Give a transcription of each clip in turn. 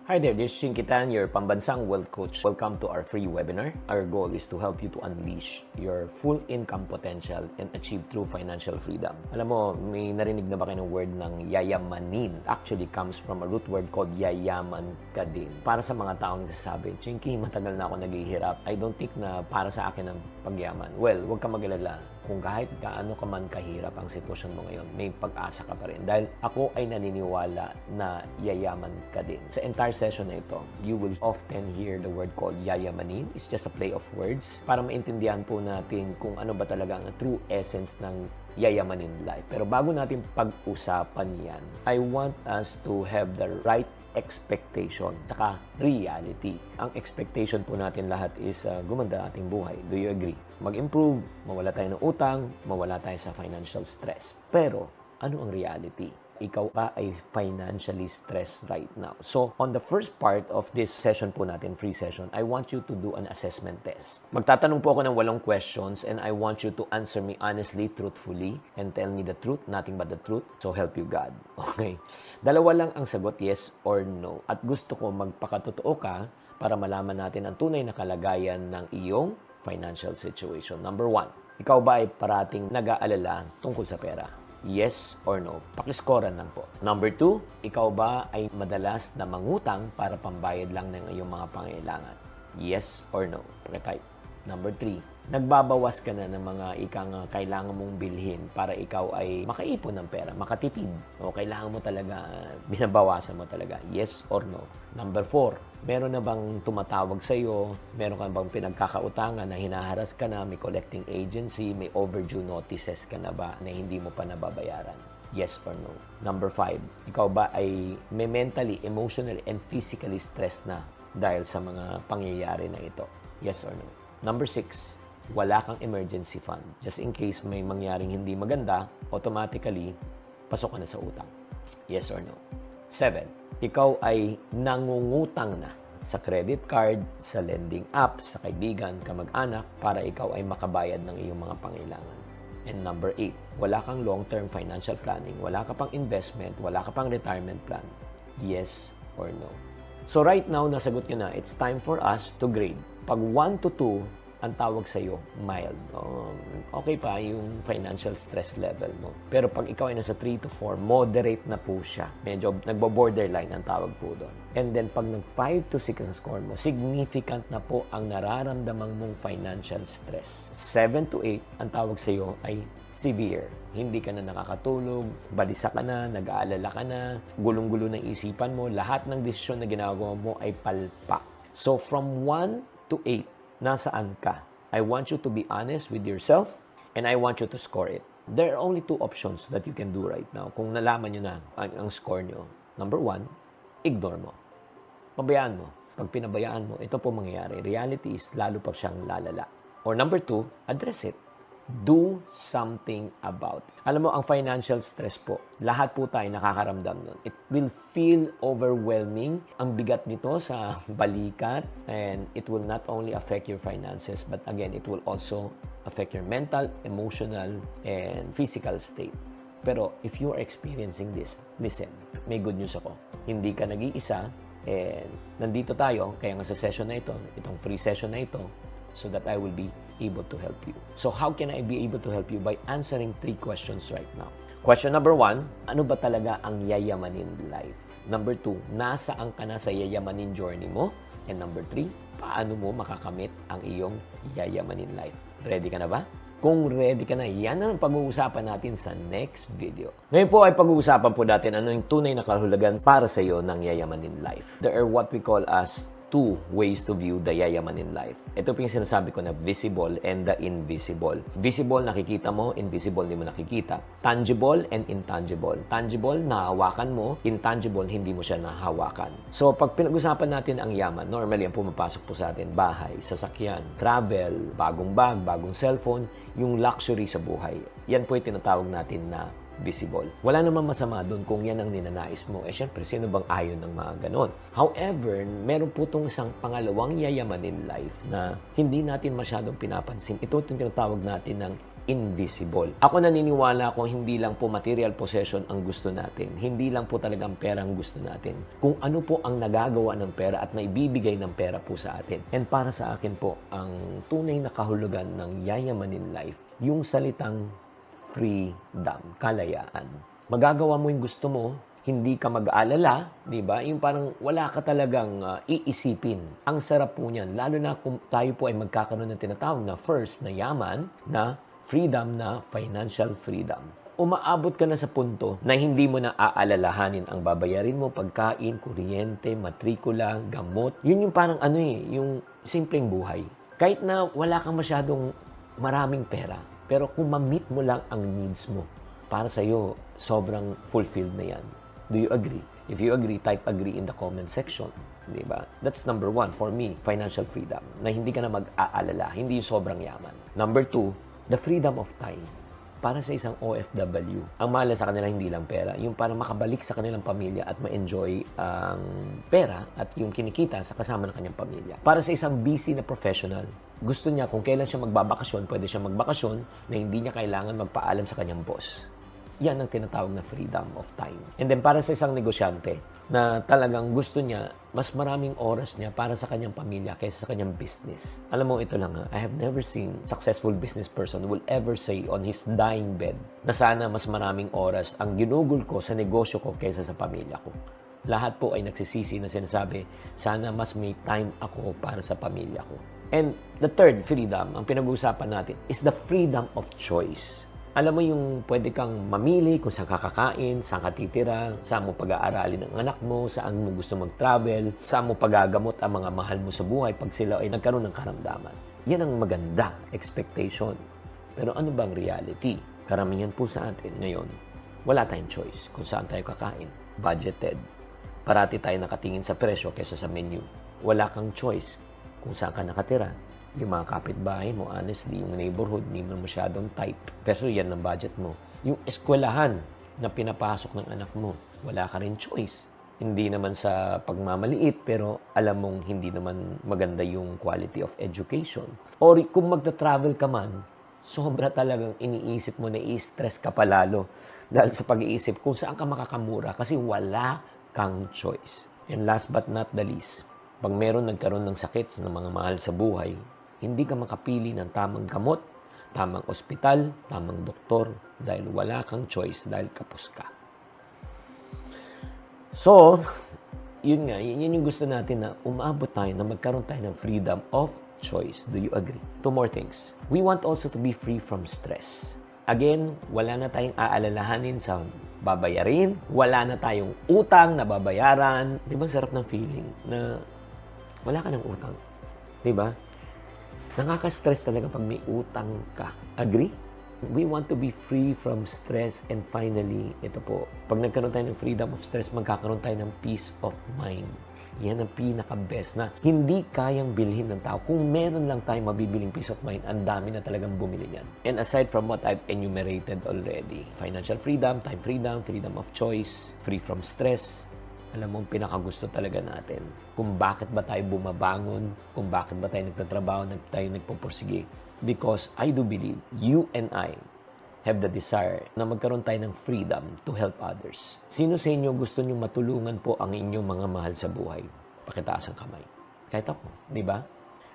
Hi there, this is Shinkitan, your pambansang wealth coach. Welcome to our free webinar. Our goal is to help you to unleash your full income potential and achieve true financial freedom. Alam mo, may narinig na ba kayo ng word ng yayamanin? Actually comes from a root word called yayaman ka din. Para sa mga taong nagsasabi, Chinky, matagal na ako naghihirap. I don't think na para sa akin ang pagyaman. Well, huwag ka mag-alala. Kung kahit gaano ka man kahirap ang sitwasyon mo ngayon, may pag-asa ka pa rin. Dahil ako ay naniniwala na yayaman ka din. Sa entire session na ito, you will often hear the word called yayamanin. It's just a play of words para maintindihan po natin kung ano ba talaga ang true essence ng yayamanin life. Pero bago natin pag-usapan yan, I want us to have the right expectation saka reality. Ang expectation po natin lahat is gumanda ating buhay. Do you agree? Mag-improve, mawala tayo ng utang, mawala tayo sa financial stress. Pero, ano ang reality? Ikaw ba ay financially stressed right now? So, on the first part of this session po natin, free session, I want you to do an assessment test. Magtatanong po ako ng 8 questions and I want you to answer me honestly, truthfully, and tell me the truth, nothing but the truth. So, help you God. Okay? Dalawa lang ang sagot, yes or no. At gusto ko magpakatotoo ka para malaman natin ang tunay na kalagayan ng iyong financial situation. Number 1, ikaw ba ay parating nag-aalala tungkol sa pera? Yes or no? Pakiskoran lang po. Number 2, ikaw ba ay madalas na mangutang para pambayad lang ng iyong mga pangailangan? Yes or no? Pakitype. Number 3, nagbabawas ka na ng mga kailangan mong bilhin para ikaw ay makaipon ng pera, makatipid. O kailangan mo talaga, binabawasan mo talaga. Yes or no? Number 4, meron na bang tumatawag sa iyo? Meron ka bang pinagkakautangan na hinaharas ka na, may collecting agency, may overdue notices ka na ba na hindi mo pa nababayaran? Yes or no? Number 5, ikaw ba ay may mentally, emotionally, and physically stressed na dahil sa mga pangyayari na ito? Yes or no? Number 6, wala kang emergency fund. Just in case may mangyaring hindi maganda, automatically, pasok ka na sa utang. Yes or no? 7, ikaw ay nangungutang na sa credit card, sa lending apps, sa kaibigan, kamag-anak, para ikaw ay makabayad ng iyong mga pangailangan. And number 8, wala kang long-term financial planning, wala ka pang investment, wala ka pang retirement plan. Yes or no? So right now, nasagot nyo na, it's time for us to grade. Pag 1 to 2, ang tawag sa'yo, mild. Okay pa yung financial stress level mo. Pero pag ikaw ay nasa 3 to 4, moderate na po siya. Medyo nagbo-borderline ang tawag po doon. And then pag nag 5 to 6 ang score mo, significant na po ang nararamdaman mong financial stress. 7 to 8, ang tawag sa'yo ay severe. Hindi ka na nakakatulog, balisa ka na, nag-aalala ka na, gulong-gulo ng isipan mo, lahat ng desisyon na ginagawa mo ay palpak. So from 1 to 8, nasaan ka? I want you to be honest with yourself and I want you to score it. There are only 2 options that you can do right now. Kung nalaman nyo na ang score nyo. Number 1, ignore mo. Pabayaan mo. Pag pinabayaan mo, ito po mangyayari. Reality is lalo pa siyang lalala. Or number 2, address it. Do something about it. Alam mo, ang financial stress po, lahat po tayo nakakaramdam nun. It will feel overwhelming. Ang bigat nito sa balikat, and it will not only affect your finances, but again, it will also affect your mental, emotional, and physical state. Pero if you are experiencing this, listen, may good news ako. Hindi ka nag-iisa, and nandito tayo, kaya nga sa session na ito, itong free session na ito, so that I will be able to help you. So how can I be able to help you? By answering 3 questions right now. Question number 1, ano ba talaga ang yayamanin life? Number 2, nasaan ka na sa yayamanin journey mo? And number 3, paano mo makakamit ang iyong yayamanin life? Ready ka na ba? Kung ready ka na, yan ang pag-uusapan natin sa next video. Ngayon po ay pag-uusapan po natin ano yung tunay na kahulugan para sa iyo ng yayamanin life. There are what we call as 2 ways to view the yayamanin life. Ito po yung sinasabi ko na visible and the invisible. Visible, nakikita mo. Invisible, hindi mo nakikita. Tangible and intangible. Tangible, nahawakan mo. Intangible, hindi mo siya nahawakan. So, pag pinag-usapan natin ang yaman, normally ang pumapasok po sa atin, bahay, sasakyan, travel, bagong bag, bagong cellphone, yung luxury sa buhay. Yan po yung tinatawag natin na visible. Wala namang masama doon kung yan ang ninanais mo. Syempre, sino bang ayon ng mga ganon? However, meron po itong isang pangalawang yayamanin life na hindi natin masyadong pinapansin. Ito itong tinatawag natin ng invisible. Ako naniniwala kung hindi lang po material possession ang gusto natin. Hindi lang po talagang pera ang gusto natin. Kung ano po ang nagagawa ng pera at naibibigay ng pera po sa atin. And para sa akin po, ang tunay na kahulugan ng yayamanin life, yung salitang freedom, kalayaan. Magagawa mo yung gusto mo, hindi ka mag-aalala, di ba? Yung parang wala ka talagang iisipin. Ang sarap po niyan, lalo na kung tayo po ay magkakaroon ng tinatawag na first na yaman, na freedom, na financial freedom. Umaabot ka na sa punto na hindi mo na aalalahanin ang babayarin mo, pagkain, kuryente, matrikula, gamot. Yun yung parang yung simpleng buhay. Kahit na wala kang masyadong maraming pera, pero kung ma-meet mo lang ang needs mo, para sa'yo, sobrang fulfilled na yan. Do you agree? If you agree, type agree in the comment section. Diba? That's number 1 for me, financial freedom. Na hindi ka na mag-aalala, hindi sobrang yaman. Number 2, the freedom of time. Para sa isang OFW, ang mahal sa kanila hindi lang pera, yung para makabalik sa kanilang pamilya at ma-enjoy ang pera at yung kinikita sa kasama ng kanyang pamilya. Para sa isang busy na professional, gusto niya kung kailan siya magbabakasyon, pwede siya magbakasyon na hindi niya kailangan magpaalam sa kanyang boss. Yan ang tinatawag na freedom of time. And then para sa isang negosyante na talagang gusto niya, mas maraming oras niya para sa kanyang pamilya kaysa sa kanyang business. Alam mo, ito lang I have never seen successful business person will ever say on his dying bed na sana mas maraming oras ang ginugol ko sa negosyo ko kaysa sa pamilya ko. Lahat po ay nagsisisi na sinasabi, sana mas may time ako para sa pamilya ko. And the third freedom, ang pinag-uusapan natin, is the freedom of choice. Alam mo yung pwede kang mamili kung saan ka kakain, saan ka titira, saan mo pag-aaralin ang anak mo, saan mo gusto mag-travel, saan mo pagagamot ang mga mahal mo sa buhay pag sila ay nagkaroon ng karamdaman. Yan ang maganda, expectation. Pero ano bang reality? Karamihan po sa atin ngayon, wala tayong choice kung saan tayo kakain. Budgeted. Parati tayo nakatingin sa presyo kaysa sa menu. Wala kang choice kung saan ka nakatira. Yung mga kapitbahay mo, honestly, yung neighborhood, hindi mo masyadong type. Pero yan ang budget mo. Yung eskwelahan na pinapasok ng anak mo, wala ka rin choice. Hindi naman sa pagmamaliit, pero alam mong hindi naman maganda yung quality of education. Or kung magta-travel ka man, sobra talagang iniisip mo na i-stress ka palalo dahil sa pag-iisip kung saan ka makakamura kasi wala kang choice. And last but not the least, pag meron nagkaroon ng sakit ng mga mahal sa buhay, hindi ka makapili ng tamang gamot, tamang ospital, tamang doktor dahil wala kang choice dahil kapos ka. So, yun yung gusto natin na umabot tayo na magkaroon tayo ng freedom of choice. Do you agree? 2 more things. We want also to be free from stress. Again, wala na tayong aalalahanin sa babayarin, wala na tayong utang na babayaran. Di ba sarap ng feeling na wala ka ng utang? Di ba? Nakaka-stress talaga pag may utang ka. Agree? We want to be free from stress and finally, ito po, pag nagkaroon tayo ng freedom of stress, magkakaroon tayo ng peace of mind. Yan ang pinaka-best na hindi kayang bilhin ng tao. Kung meron lang tayong mabibiling peace of mind, ang dami na talagang bumili niyan. And aside from what I've enumerated already, financial freedom, time freedom, freedom of choice, free from stress, alam mo, pinakagusto talaga natin. Kung bakit ba tayo bumabangon, kung bakit ba tayo nagtatrabaho, tayo nagpupursige. Because I do believe you and I have the desire na magkaroon tayo ng freedom to help others. Sino sa inyo gusto nyo matulungan po ang inyong mga mahal sa buhay? Pakitaas ang kamay. Kahit ako, di ba?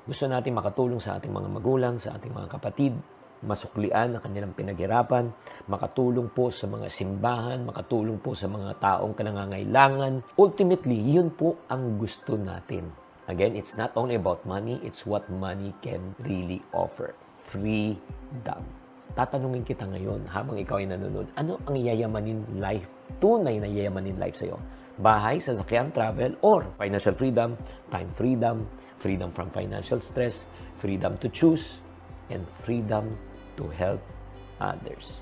Gusto natin makatulong sa ating mga magulang, sa ating mga kapatid, masuklian ang kanilang pinaghirapan, makatulong po sa mga simbahan, makatulong po sa mga taong nangangailangan. Ultimately, yun po ang gusto natin. Again, it's not only about money, it's what money can really offer. Freedom. Tatanungin kita ngayon, habang ikaw ay nanonood, ano ang yayamanin life, tunay na yayamanin life sa'yo? Bahay, sasakyan, travel, or financial freedom, time freedom, freedom from financial stress, freedom to choose, and freedom to help others.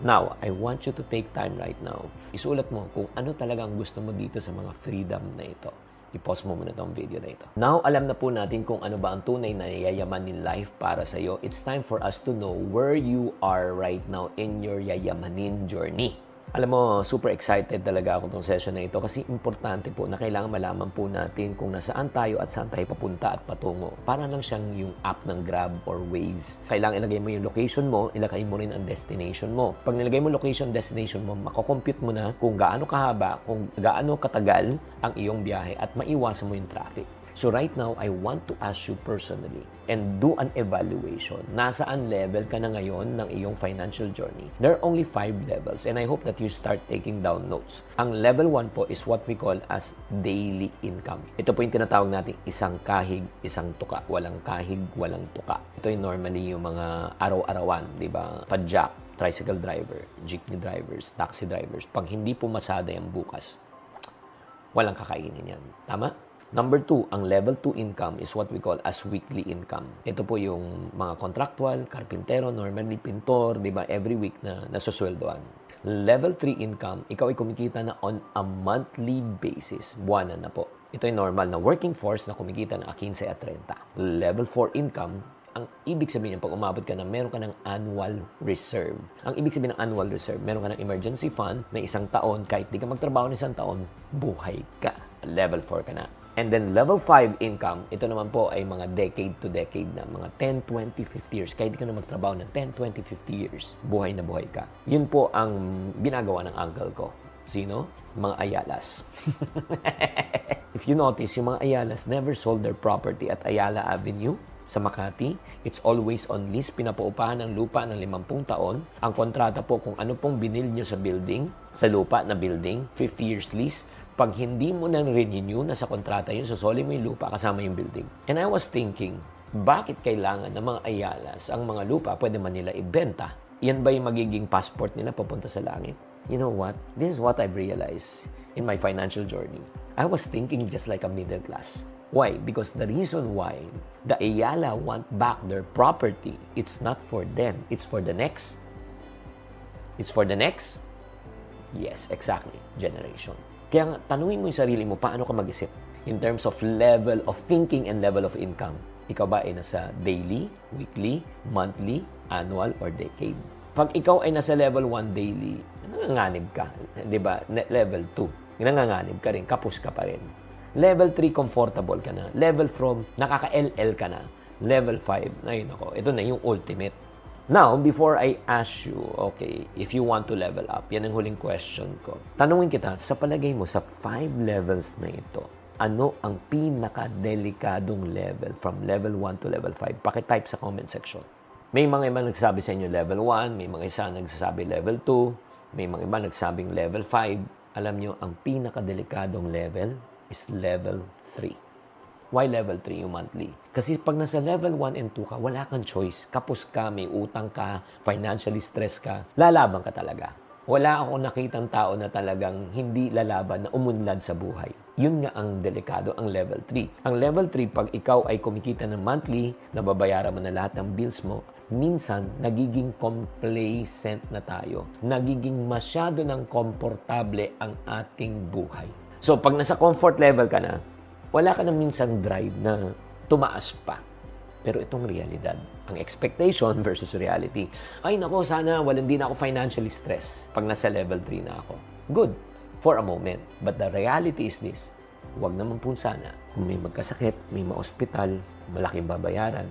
Now, I want you to take time right now. Isulat mo kung ano talagang gusto mo dito sa mga freedom na ito. I-pause mo muna itong video na ito. Now, alam na po natin kung ano ba ang tunay na yayamanin life para sa'yo. It's time for us to know where you are right now in your yayamanin journey. Alam mo, super excited talaga ako tong session na ito kasi importante po na kailangan malaman po natin kung nasaan tayo at saan tayo papunta at patungo. Para lang siyang yung app ng Grab or Waze. Kailangan ilagay mo yung location mo, ilagay mo rin ang destination mo. Pag nilagay mo location, destination mo, makocompute mo na kung gaano kahaba, kung gaano katagal ang iyong biyahe at maiwasan mo yung traffic. So right now, I want to ask you personally and do an evaluation. Nasaan level ka na ngayon ng iyong financial journey? There are only 5 levels and I hope that you start taking down notes. Ang level 1 po is what we call as daily income. Ito po yung tinatawag natin isang kahig, isang tuka. Walang kahig, walang tuka. Ito yung normally yung mga araw-arawan, di ba? Padjak, tricycle driver, jeepney drivers, taxi drivers. Pag hindi pumasada yung bukas, walang kakainin yan. Tama? Number 2, ang level 2 income is what we call as weekly income. Ito po yung mga contractual, karpintero, normally pintor, di ba, every week na nasusweldoan. Level 3 income, ikaw ay kumikita na on a monthly basis. Buwanan na po. Ito ay normal na working force na kumikita ng 15 at 30. Level 4 income, ang ibig sabihin pag umabot ka na meron ka ng annual reserve. Ang ibig sabihin ng annual reserve, meron ka ng emergency fund na isang taon, kahit di ka magtrabaho ng isang taon, buhay ka. Level 4 ka na. And then level 5 income, ito naman po ay mga decade to decade na, mga 10, 20, 50 years. Kahit di ka na magtrabaho ng 10, 20, 50 years, buhay na buhay ka. Yun po ang binagawa ng uncle ko. Sino? Mga Ayalas. If you notice, yung mga Ayalas never sold their property at Ayala Avenue sa Makati. It's always on lease. Pinapaupahan ng lupa ng 50 taon. Ang kontrata po kung ano pong binil nyo sa building, sa lupa na building, 50 years lease. Pag hindi mo na renew na sa kontrata yun, susoli mo yung lupa kasama yung building. And I was thinking, bakit kailangan ng mga Ayalas ang mga lupa pwede man nila ibenta? Yan ba yung magiging passport nila papunta sa langit? You know what? This is what I've realized in my financial journey. I was thinking just like a middle class. Why? Because the reason why the Ayala want back their property, it's not for them. It's for the next. It's for the next? Yes, exactly. Generation. Kaya nga, tanungin mo yung sarili mo, paano ka mag-isip? In terms of level of thinking and level of income. Ikaw ba ay nasa daily, weekly, monthly, annual, or decade? Pag ikaw ay nasa level 1 daily, nanganganib ka. Di ba? Level 2, nanganganib ka rin, kapos ka pa rin. Level 3, comfortable ka na. Level from, nakaka-LL ka na. Level 5, ayun ako, ito na yung ultimate. Now, before I ask you, okay, if you want to level up, yan ang huling question ko. Tanungin kita, sa palagay mo, sa 5 levels na ito, ano ang pinaka-delikadong level from level 1 to level 5? Pakitype sa comment section. May mga iba nagsasabi sa inyo level 1, may mga isa nagsasabi level 2, may mga iba nagsabing level 5. Alam nyo, ang pinaka-delikadong level is level 3. Why level 3 yung monthly? Kasi pag nasa level 1 and 2 ka, wala kang choice. Kapos ka, may utang ka, financially stress ka, lalaban ka talaga. Wala akong nakitang tao na talagang hindi lalaban na umunlad sa buhay. Yun nga ang delikado, ang level 3. Ang level 3, pag ikaw ay kumikita ng monthly, nababayaran mo na lahat ng bills mo, minsan, nagiging complacent na tayo. Nagiging masyado ng komportable ang ating buhay. So, pag nasa comfort level ka na, wala ka na minsang drive na tumaas pa. Pero itong realidad, ang expectation versus reality, ay nako, sana hindi na ako financially stressed pag nasa level 3 na ako. Good, for a moment. But the reality is this, huwag naman po sana. Kung may magkasakit, may ma-hospital, malaking babayaran.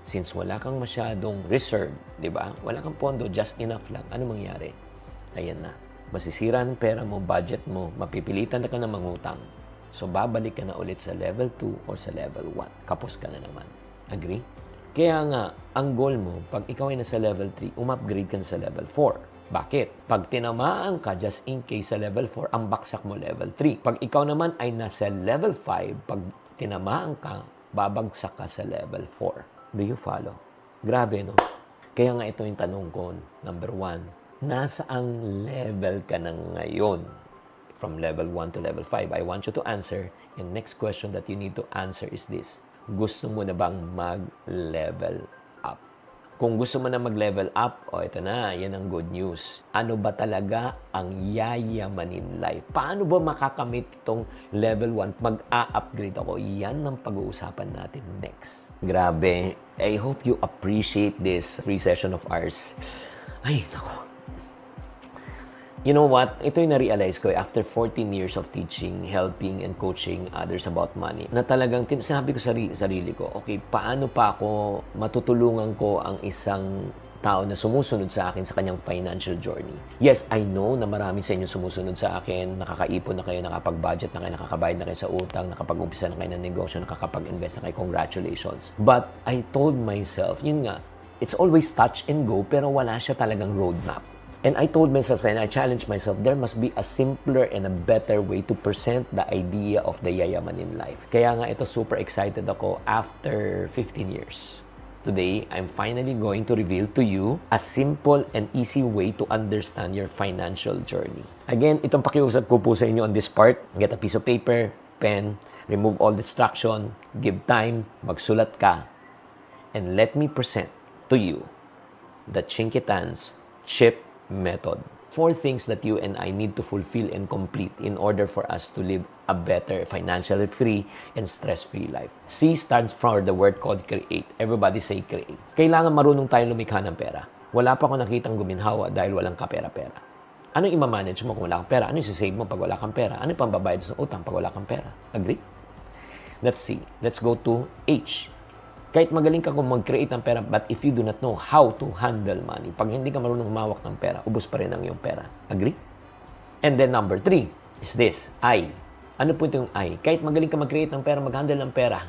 Since wala kang masyadong reserve, di ba? Wala kang pondo, just enough lang. Ano mangyari? Ayan na. Masisira ang pera mo, budget mo, mapipilitan na ka na mangutang. So, babalik ka na ulit sa level 2 or sa level 1. Kapos ka na naman. Agree? Kaya nga, ang goal mo, pag ikaw ay nasa level 3, umupgrade ka na sa level 4. Bakit? Pag tinamaan ka, just in case sa level 4, ang baksak mo level 3. Pag ikaw naman ay nasa level 5, pag tinamaan ka, babagsak ka sa level 4. Do you follow? Grabe, no? Kaya nga ito yung tanong ko. Number 1, nasaang level ka na ngayon? From level 1 to level 5. I want you to answer. And next question that you need to answer is this. Gusto mo na bang mag-level up? Kung gusto mo na mag-level up, ito na, yan ang good news. Ano ba talaga ang yayamanin life? Paano ba makakamit itong level 1? Mag-a-upgrade ako. Yan ang pag-uusapan natin next. Grabe. I hope you appreciate this free session of ours. Ay, nako. You know what? Ito yung na-realize ko after 14 years of teaching, helping, and coaching others about money, na talagang sinabi ko sa sarili ko, okay, paano pa ako matutulungan ko ang isang tao na sumusunod sa akin sa kanyang financial journey. Yes, I know na marami sa inyo sumusunod sa akin, nakakaipon na kayo, nakapag-budget na kayo, nakakabayad na kayo sa utang, nakapag-umpisa na kayo ng negosyo, nakakapag-invest na kayo, congratulations. But I told myself, yun nga, it's always touch and go, pero wala siya talagang roadmap. And I told myself and I challenged myself, there must be a simpler and a better way to present the idea of the yayaman in life. Kaya nga ito super excited ako after 15 years. Today, I'm finally going to reveal to you a simple and easy way to understand your financial journey. Again, itong pakiusap ko po sa inyo on this part. Get a piece of paper, pen, remove all distraction, give time, magsulat ka, and let me present to you the Chinkitan's CHIP method. 4 things that you and I need to fulfill and complete in order for us to live a better, financially free, and stress-free life. C stands for the word called create. Everybody say create. Kailangan marunong tayong lumikha ng pera. Wala pa ako nakitang guminhawa dahil walang kapera-pera. Ano yung ima-manage mo kung wala kang pera? Ano yung save mo pag wala kang pera? Ano yung pambabayad sa utang pag wala kang pera? Agree? That's C. Let's go to H. Kahit magaling ka kung mag-create ng pera, but if you do not know how to handle money, pag hindi ka marunong humawak ng pera, ubos pa rin ang iyong pera. Agree? And then number 3 is this, I. Ano po ito yung I? Kahit magaling ka mag-create ng pera, mag-handle ng pera,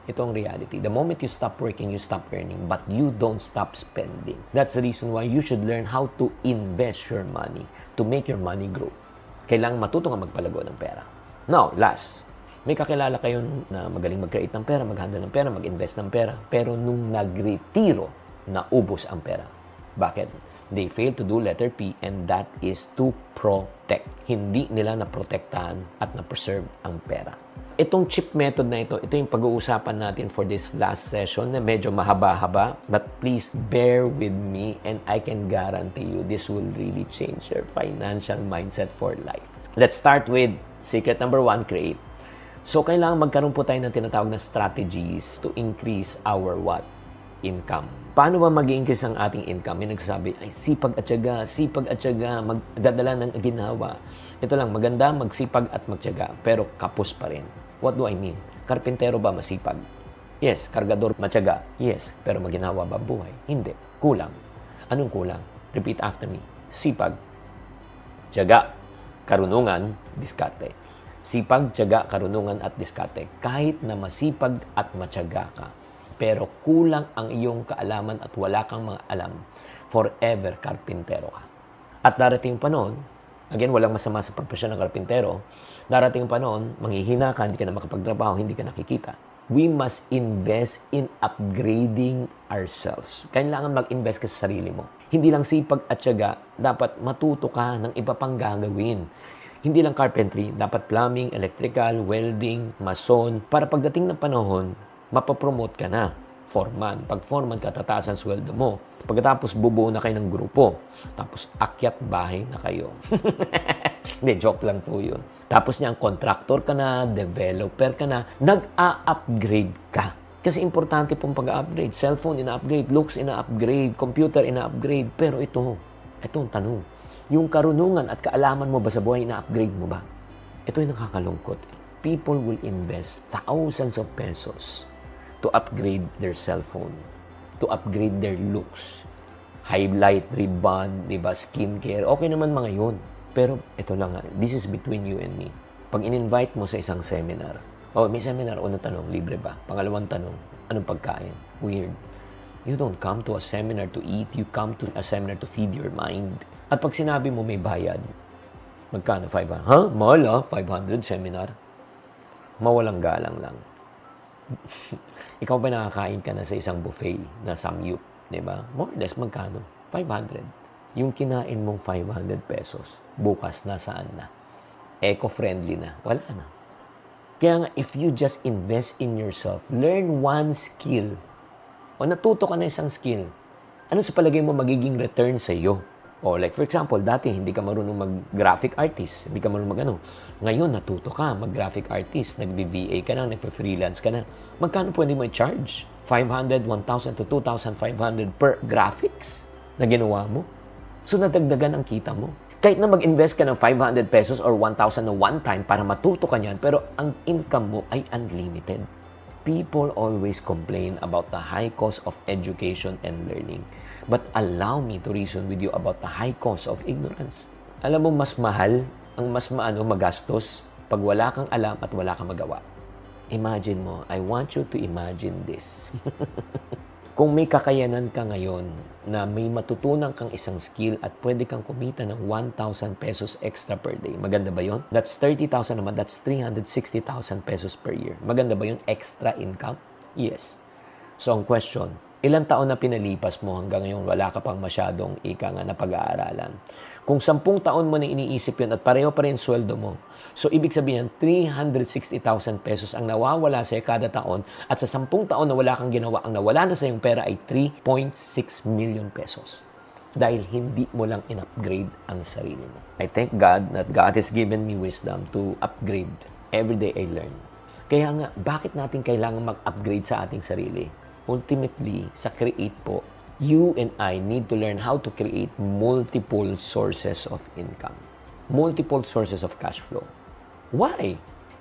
ito ang reality. The moment you stop working, you stop earning, but you don't stop spending. That's the reason why you should learn how to invest your money to make your money grow. Kailangan matuto ka magpalago ng pera. Now, last. May kakilala kayo na magaling mag-create ng pera, mag-handle ng pera, mag-invest ng pera, pero nung nagretiro, naubos ang pera. Bakit? They fail to do letter P, and that is to protect. Hindi nila naprotektahan at na-preserve ang pera. Itong CHIP method na ito yung pag-uusapan natin for this last session na medyo mahaba-haba, but please bear with me and I can guarantee you this will really change your financial mindset for life. Let's start with secret number 1, create. So, kailangan magkaroon po tayo ng tinatawag na strategies to increase our what? Income. Paano ba mag-increase ang ating income? May nagsasabi, ay sipag at tiyaga, magdadala ng ginawa. Ito lang, maganda, magsipag at magtiyaga, pero kapos pa rin. What do I mean? Karpintero ba masipag? Yes. Kargador matyaga? Yes. Pero maginawa ba buhay? Hindi. Kulang. Anong kulang? Repeat after me. Sipag, tiyaga, karunungan, diskarte. Sipag, tiyaga, karunungan at diskarte. Kahit na masipag at matyaga ka, pero kulang ang iyong kaalaman at wala kang mga alam, forever karpintero ka. At darating yung panahon, again, walang masama sa profesyon ng karpintero, darating yung panahon, manghihina ka, hindi ka na makapagtrabaho, hindi ka nakikita. We must invest in upgrading ourselves. Kailangan mag-invest ka sa sarili mo. Hindi lang sipag at tiyaga, dapat matuto ka ng iba pang gagawin. Hindi lang carpentry, dapat plumbing, electrical, welding, mason, para pagdating ng panahon, mapapromote ka na. Foreman. Pag foreman ka, tataas ang sweldo mo. Pagkatapos, bubuo na kayo ng grupo. Tapos, akyat bahay na kayo. Hindi, joke lang po yun. Tapos niya, contractor ka na, developer ka na, nag-a-upgrade ka. Kasi importante pong pag-upgrade. Cellphone, ina-upgrade. Looks, ina-upgrade. Computer, ina-upgrade. Pero ito ang tanong. Yung karunungan at kaalaman mo ba sa buhay, ina-upgrade mo ba? Ito yung nakakalungkot. People will invest thousands of pesos to upgrade their cellphone, to upgrade their looks. Highlight, ribbon, diba, skincare, okay naman mga yun. Pero ito lang, this is between you and me. Pag in-invite mo sa isang seminar, may seminar, unang tanong, libre ba? Pangalawang tanong, anong pagkain? Weird. You don't come to a seminar to eat, you come to a seminar to feed your mind. At pag sinabi mo may bayad, magkano? 500? Mahal 500 seminar. Mawalang galang lang. Ikaw ba nakakain ka na sa isang buffet na samyup? Diba? More or less, magkano? 500. Yung kinain mong 500 pesos, bukas nasaan na? Eco-friendly na. Wala na. Kaya nga, if you just invest in yourself, learn one skill, o natuto ka na isang skill, ano sa palagay mo magiging return sa iyo? O like for example, dati hindi ka marunong mag-graphic artist, hindi ka marunong mag-ano. Ngayon, natuto ka, mag-graphic artist, nag-VA ka na, nag-freelance ka na. Magkano pwede mo i-charge? 500, 1,000 to 2,500 per graphics na ginawa mo? So, nadagdagan ang kita mo. Kahit na mag-invest ka ng 500 pesos or 1,000 na one time para matuto ka niyan, pero ang income mo ay unlimited. People always complain about the high cost of education and learning. But allow me to reason with you about the high cost of ignorance. Alam mo, mas mahal, ang mas magastos pag wala kang alam at wala kang magawa. Imagine mo, I want you to imagine this. Kung may kakayanan ka ngayon na may matutunan kang isang skill at pwede kang kumita ng 1,000 pesos extra per day, maganda ba yon? That's 30,000 naman, that's 360,000 pesos per year. Maganda ba yon extra income? Yes. So ang question, ilang taon na pinalipas mo hanggang ngayon wala ka pang masyadong na pag-aaralan? Kung 10 taon mo na iniisip yun at pareho pa rin sweldo mo, so ibig sabihin 360,000 pesos ang nawawala sa'yo kada taon at sa 10 taon na wala kang ginawa, ang nawala na sa'yong pera ay 3.6 million pesos. Dahil hindi mo lang in-upgrade ang sarili mo. I thank God that God has given me wisdom to upgrade every day I learn. Kaya nga, bakit natin kailangan mag-upgrade sa ating sarili? Ultimately, sa create po, you and I need to learn how to create multiple sources of income. Multiple sources of cash flow. Why?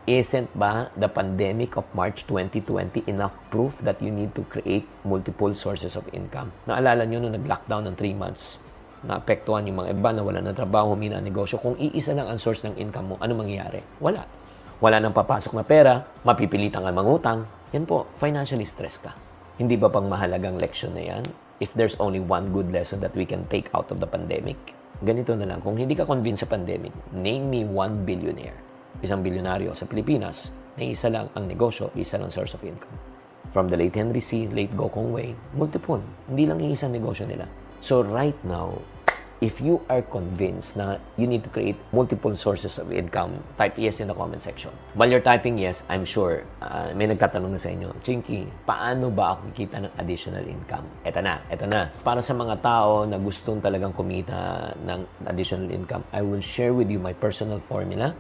Isn't ba the pandemic of March 2020 enough proof that you need to create multiple sources of income? Naalala nyo nung nag-lockdown ng 3 months, naapektuhan yung mga iba na wala ng trabaho, humina ang negosyo. Kung iisa lang ang source ng income mo, ano mangyayari? Wala. Wala nang papasok na pera, mapipilitan ka mangutang. Yan po, financially stress ka. Hindi ba pang mahalagang leksyon na yan? If there's only one good lesson that we can take out of the pandemic, ganito na lang. Kung hindi ka convinced sa pandemic, name me one billionaire. Isang bilyonaryo sa Pilipinas na isa lang ang negosyo, isa lang source of income. From the late Henry C., late Gokong Wei, multiple. Hindi lang isang negosyo nila. So right now, if you are convinced na you need to create multiple sources of income, type yes in the comment section. While you're typing yes, I'm sure may nagtatanong na sa inyo, Chinky, paano ba ako kikita ng additional income? Eto na. Para sa mga tao na gustong talagang kumita ng additional income, I will share with you my personal formula.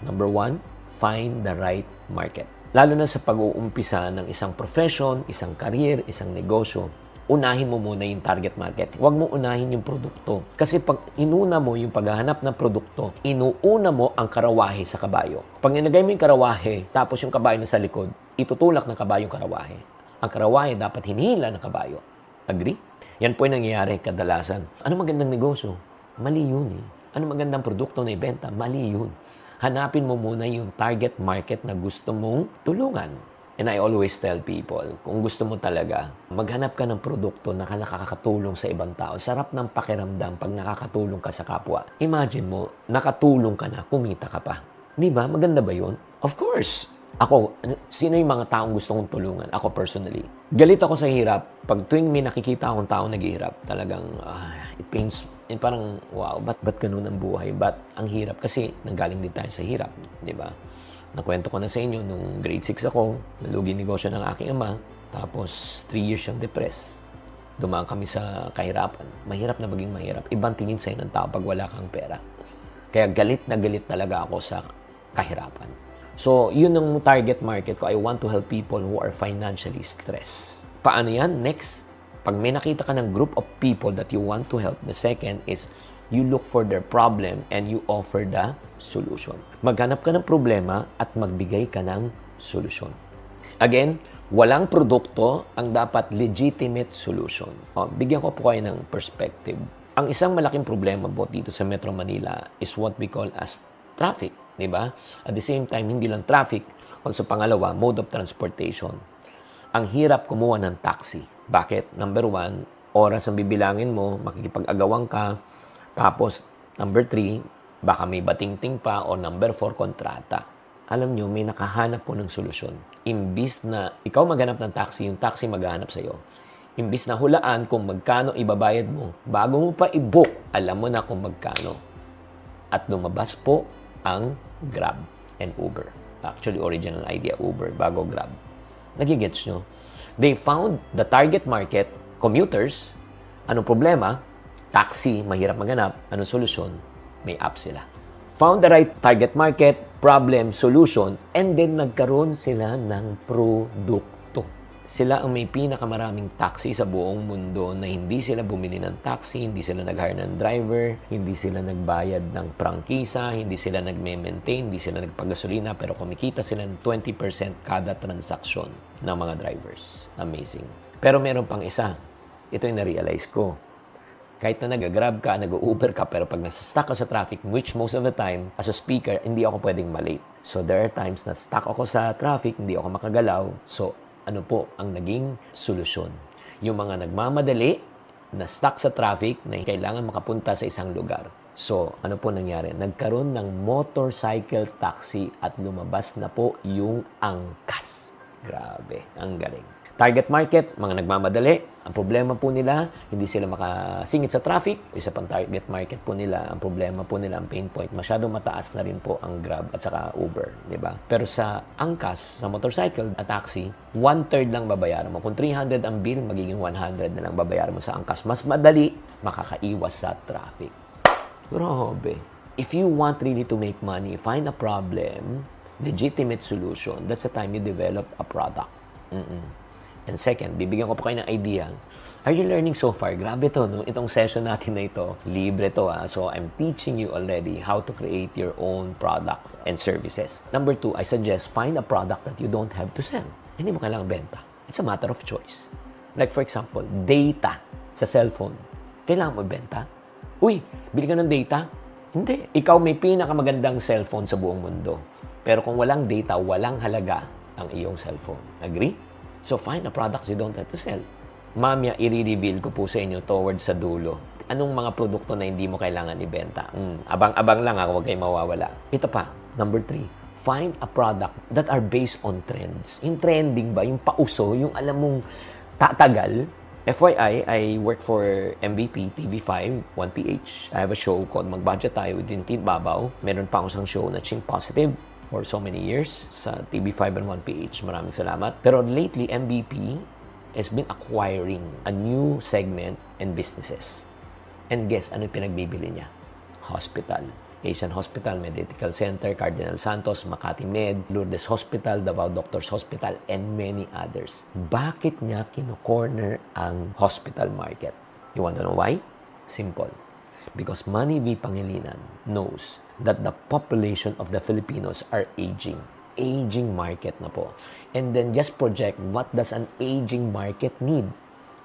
Number 1, find the right market. Lalo na sa pag-uumpisa ng isang profession, isang career, isang negosyo, unahin mo muna yung target market. Huwag mo unahin yung produkto. Kasi pag inuna mo yung paghahanap ng produkto, inuuna mo ang karawahe sa kabayo. Pag nilagay mo yung karawahe, tapos yung kabayo na sa likod, itutulak ng kabayo yung karawahe. Ang karawahe dapat hinihila ng kabayo. Agree? Yan po yung nangyayari kadalasan. Ano magandang negosyo? Mali yun eh. Ano magandang produkto na ibenta? Mali yun. Hanapin mo muna yung target market na gusto mong tulungan. And I always tell people, kung gusto mo talaga, maghanap ka ng produkto na nakakatulong sa ibang tao. Sarap ng pakiramdam pag nakakatulong ka sa kapwa. Imagine mo, nakatulong ka na, kumita ka pa. Di ba? Maganda ba yun? Of course. Ako, sino yung mga taong gusto kong tulungan? Ako personally. Galit ako sa hirap. Pag tuwing may nakikita akong taong naghihirap, talagang it pains. Parang, wow, ba't ganun ang buhay? Ba't ang hirap? Kasi nanggaling din tayo sa hirap. Di ba? Nakwento ko na sa inyo, nung grade 6 ako, nalugi negosyo ng aking ama, tapos 3 years siyang depressed. Dumaan kami sa kahirapan. Mahirap na maging mahirap. Ibang tingin sa'yo ng tao pag wala kang pera. Kaya galit na galit talaga ako sa kahirapan. So, yun ang target market ko. I want to help people who are financially stressed. Paano yan? Next, pag may nakita ka ng group of people that you want to help, the second is, you look for their problem and you offer the solution. Maghanap ka ng problema at magbigay ka ng solusyon. Again, walang produkto ang dapat legitimate solution. Bigyan ko po kayo ng perspective. Ang isang malaking problema po dito sa Metro Manila is what we call as traffic. Diba? At the same time, hindi lang traffic, also pangalawa, mode of transportation. Ang hirap kumuha ng taxi. Bakit? Number 1, oras ang bibilangin mo, makikipag-agawan ka. Tapos, number 3, baka may batingting pa. O number 4, kontrata. Alam nyo, may nakahanap po ng solusyon. Imbis na ikaw maghanap ng taxi, yung taxi maghahanap sa'yo. Imbis na hulaan kung magkano ibabayad mo, bago mo pa i-book, alam mo na kung magkano. At lumabas po ang Grab and Uber. Actually, original idea, Uber, bago Grab. Nagigets nyo? They found the target market, commuters. Anong problema? Taxi, mahirap maghanap. Anong solusyon? May app sila. Found the right target market, problem, solution, and then nagkaroon sila ng produkto. Sila ang may pinakamaraming taxi sa buong mundo na hindi sila bumili ng taxi, hindi sila nag-hire ng driver, hindi sila nagbayad ng prangkisa, hindi sila nagme-maintain, hindi sila nagpagasolina, pero kumikita sila ng 20% kada transaksyon ng mga drivers. Amazing. Pero meron pang isa. Ito yung na-realize ko. Kahit na nag-grab ka, nag-Uber ka, pero pag nasa-stuck ka sa traffic, which most of the time, as a speaker, hindi ako pwedeng malate. So there are times na stuck ako sa traffic, hindi ako makagalaw. So ano po ang naging solusyon? Yung mga nagmamadali, na stuck sa traffic, na kailangan makapunta sa isang lugar. So, ano po nangyari? Nagkaroon ng motorcycle taxi at lumabas na po yung angkas. Grabe, ang galing. Target market, mga nagmamadali. Ang problema po nila, hindi sila makasingit sa traffic. Isa pang target market po nila, ang problema po nila, ang pain point, masyado mataas na rin po ang Grab at saka Uber, di ba? Pero sa angkas, sa motorcycle at taxi, 1/3 lang babayaran mo. Kung 300 ang bill, magiging 100 na lang babayaran mo sa angkas. Mas madali, makakaiwas sa traffic. Grabe. If you want really to make money, find a problem, legitimate solution, that's the time you develop a product. And second, bibigyan ko pa kayo ng idea. Are you learning so far? Grabe to, no? Itong session natin na ito, libre to, ha? So, I'm teaching you already how to create your own product and services. Number 2, I suggest find a product that you don't have to sell. Hindi mo kailangang benta. It's a matter of choice. Like for example, data sa cellphone. Kailangan mo benta? Uy, bili ka ng data? Hindi. Ikaw may pinakamagandang cellphone sa buong mundo. Pero kung walang data, walang halaga ang iyong cellphone. Agree? So, find a product you don't have to sell. Mamaya, i-reveal ko po sa inyo towards sa dulo. Anong mga produkto na hindi mo kailangan ibenta? Abang-abang lang ako, huwag kayong mawawala. Ito pa, number 3. Find a product that are based on trends. Yung trending ba? Yung pauso? Yung alam mong tatagal? FYI, I work for MVP, TV5, 1PH. I have a show called Mag-Budget Tayo with Tintin Babaw. Meron pa akong isang show na Ching Positive for so many years sa TV5 and 1PH. Maraming salamat. Pero lately, MVP has been acquiring a new segment and businesses. And guess, ano yung pinagbibili niya? Hospital. Asian Hospital, Medical Center, Cardinal Santos, Makati Med, Lourdes Hospital, Davao Doctors Hospital, and many others. Bakit niya kino-corner ang hospital market? You want to know why? Simple. Because Manny V. Pangilinan knows that the population of the Filipinos are aging. Aging market na po. And then just project, what does an aging market need?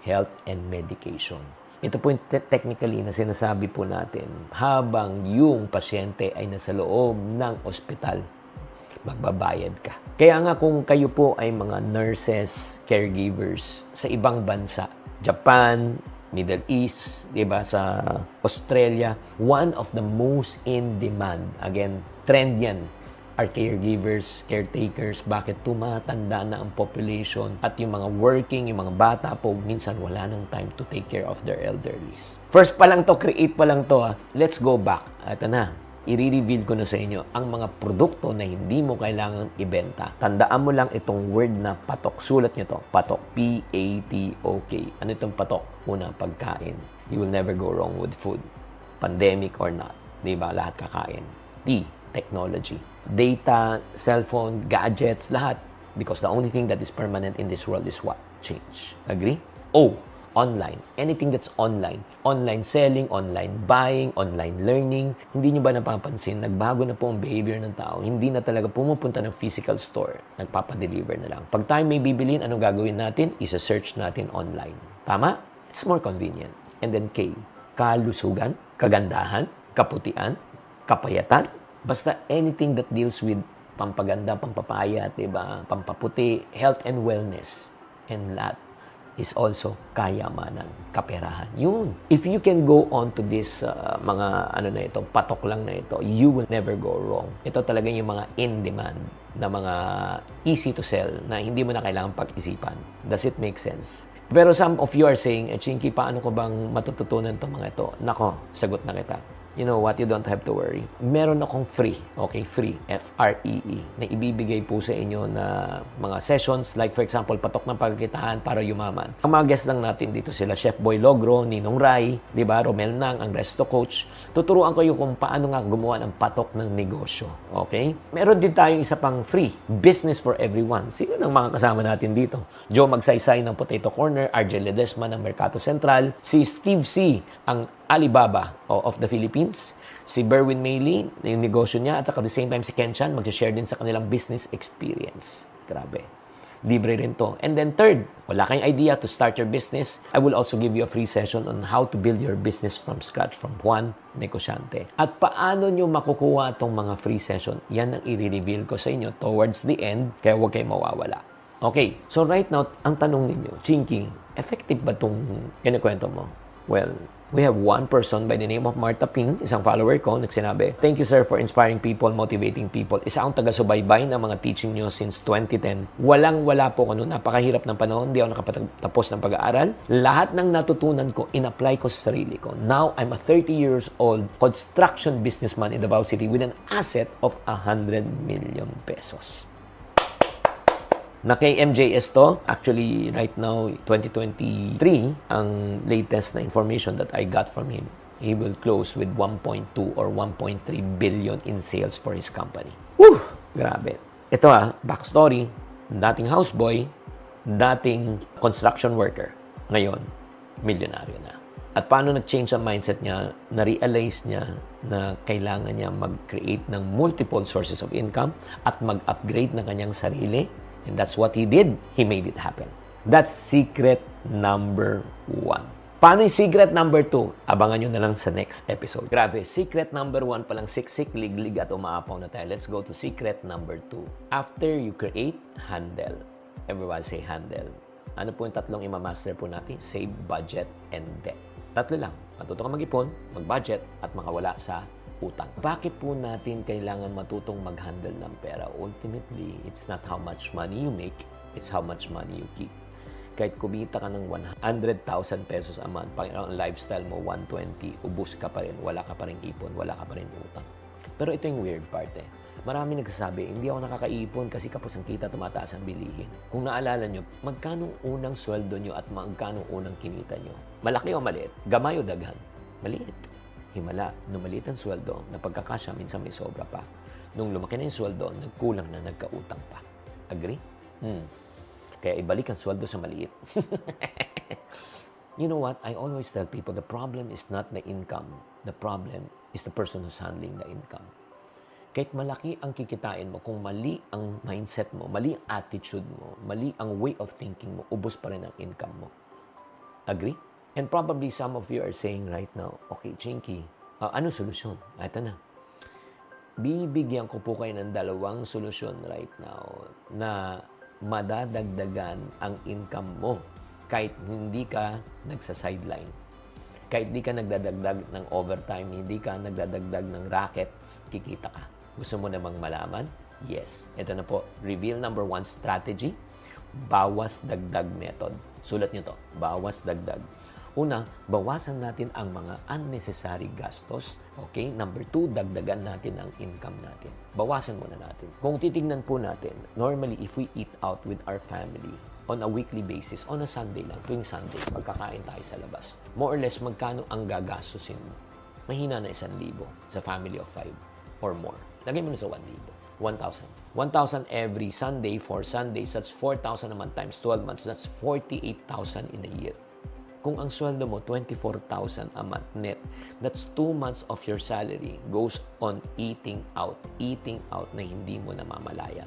Health and medication. Ito po yung technically na sinasabi po natin habang yung pasyente ay nasa loob ng ospital, magbabayad ka. Kaya nga kung kayo po ay mga nurses, caregivers sa ibang bansa, Japan, Middle East, diba, sa Australia, one of the most in demand, again, trend yan, are caregivers, caretakers. Bakit? Tumatanda na ang population at yung mga working, yung mga bata po, minsan wala nang time to take care of their elderlies. First pa lang to, create pa lang to, ha. Let's go back. Ito na. I-reveal ko na sa inyo ang mga produkto na hindi mo kailangan ibenta. Tandaan mo lang itong word na patok. Sulat nyo to. Patok. P-A-T-O-K. Ano itong patok? Una, pagkain. You will never go wrong with food. Pandemic or not. Diba? Lahat kakain. T, technology. Data, cellphone, gadgets, lahat. Because the only thing that is permanent in this world is what? Change. Agree? O, online. Anything that's online. Online selling, online buying, online learning. Hindi nyo ba napapansin, nagbago na po ang behavior ng tao. Hindi na talaga pumupunta ng physical store. Nagpapadeliver na lang. Pag tayo may bibilin, anong gagawin natin? Isa-search natin online. Tama? It's more convenient. And then K, kalusugan, kagandahan, kaputian, kapayatan. Basta anything that deals with pampaganda, pampapayat, diba? Pampaputi, health and wellness. And that is also kayamanan, kaperahan. Yun. If you can go on to this mga ano na ito, patok lang na ito, you will never go wrong. Ito talaga yung mga in-demand na mga easy to sell na hindi mo na kailangan pag-isipan. Does it make sense? Pero some of you are saying, Chinky, paano ko bang matututunan itong mga ito? Nako, sagot na kita. you know what, you don't have to worry. Meron akong free, okay, free, F-R-E-E, na ibibigay po sa inyo na mga sessions, like for example, patok ng pagkitaan para yumaman. Ang mga guest lang natin dito sila, Chef Boy Logro, Ninong Rai, di ba, Romel Nang, ang Resto Coach. Tuturuan ko kayo kung paano nga gumawa ng patok ng negosyo, okay? Meron din tayong isa pang free, Business for Everyone. Sino ng mga kasama natin dito? Joe Magsaysay ng Potato Corner, RJ Ledesma ng Mercato Central, si Steve C, ang Alibaba of the Philippines, si Berwin Mayley, yung negosyo niya, at at the same time si Ken Chan, mag-share din sa kanilang business experience. Grabe. Libre rin to. And then third, wala kayong idea to start your business, I will also give you a free session on how to build your business from scratch from Juan Negosyante. At paano nyo makukuha itong mga free session, yan ang i-reveal ko sa inyo towards the end, kaya huwag kayong mawawala. Okay, so right now, ang tanong ninyo, Chinky, effective ba itong kinikwento mo? Well, we have one person by the name of Martha Ping, isang follower ko, nagsinabi, "Thank you, sir, for inspiring people, motivating people. Isa akong taga-subaybay ng mga teaching nyo since 2010. Walang-wala po ko noon. Napakahirap ng panahon. Hindi ako nakapatapos ng pag-aaral. Lahat ng natutunan ko, in-apply ko sa sarili ko. Now, I'm a 30 years old construction businessman in Davao City with an asset of 100 million pesos. Na kay MJS to, actually right now, 2023, ang latest na information that I got from him, he will close with 1.2 or 1.3 billion in sales for his company. Woo! Grabe. Ito backstory, dating houseboy, dating construction worker. Ngayon, milyonaryo na. At paano nag-change ang mindset niya, na-realize niya na kailangan niya mag-create ng multiple sources of income at mag-upgrade ng kanyang sarili. And that's what he did. He made it happen. That's secret number 1. Paano yung secret number 2? Abangan nyo na lang sa next episode. Grabe, secret number 1 palang siksik, liglig at umaapaw na tayo. Let's go to secret number 2. After you create, handle. Everyone say handle. Ano po yung tatlong imamaster po natin? Save, budget, and debt. Tatlo lang. Matuto ka mag-ipon, mag-budget, at makawala sa utang. Bakit po natin kailangan matutong mag-handle ng pera? Ultimately, it's not how much money you make, it's how much money you keep. Kahit kumita ka ng 100,000 pesos a month, pag ang lifestyle mo 120, ubus ka pa rin, wala ka pa rin ipon, wala ka pa rin utang. Pero ito yung weird part Marami nagsasabi, hindi ako nakakaipon kasi kapos ang kita, tumataas ang bilihin. Kung naalala nyo, magkano unang sweldo nyo at magkano unang kinita nyo? Malaki o maliit? Gamay o daghan? Maliit. Himala, nung maliit ang sweldo, na pagkakasya, minsan may sobra pa. Nung lumaki na yung sweldo, nagkulang na, nagkautang pa. Agree? Kaya ibalik ang sweldo sa maliit. You know what? I always tell people, the problem is not the income. The problem is the person who's handling the income. Kahit malaki ang kikitain mo, kung mali ang mindset mo, mali ang attitude mo, mali ang way of thinking mo, ubos pa rin ang income mo. Agree? And probably some of you are saying right now, okay, Chinky, ano solusyon? Ito na. Bibigyan ko po kayo ng dalawang solusyon right now na madadagdagan ang income mo kahit hindi ka nagsa-sideline. Kahit hindi ka nagdadagdag ng overtime, hindi ka nagdadagdag ng racket, kikita ka. Gusto mo namang malaman? Yes. Ito na po, reveal number 1 strategy, bawas dagdag method. Sulat nyo to, bawas dagdag. Una, bawasan natin ang mga unnecessary gastos. Okay? Number 2, dagdagan natin ang income natin. Bawasan muna natin. Kung titignan po natin, normally if we eat out with our family on a weekly basis, on a Sunday lang, tuwing Sunday, magkakain tayo sa labas. More or less, magkano ang gagastusin mo? Mahina na 1,000 sa family of 5 or more. Lagay mo na sa 1,000. 1,000. 1,000 every Sunday, 4 Sundays, that's 4,000 naman times 12 months, that's 48,000 in a year. Kung ang sweldo mo, 24,000 a month net, that's 2 months of your salary goes on eating out na hindi mo namamalayan.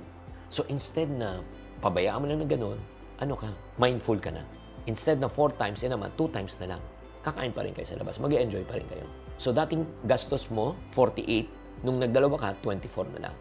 So instead na pabayaan mo lang na ganun, ano ka, mindful ka na. Instead na 4 times in a month, 2 times na lang. Kakain pa rin kayo sa labas, mag-enjoy pa rin kayo. So dating gastos mo, 48, nung nagdalawa ka, 24 na lang.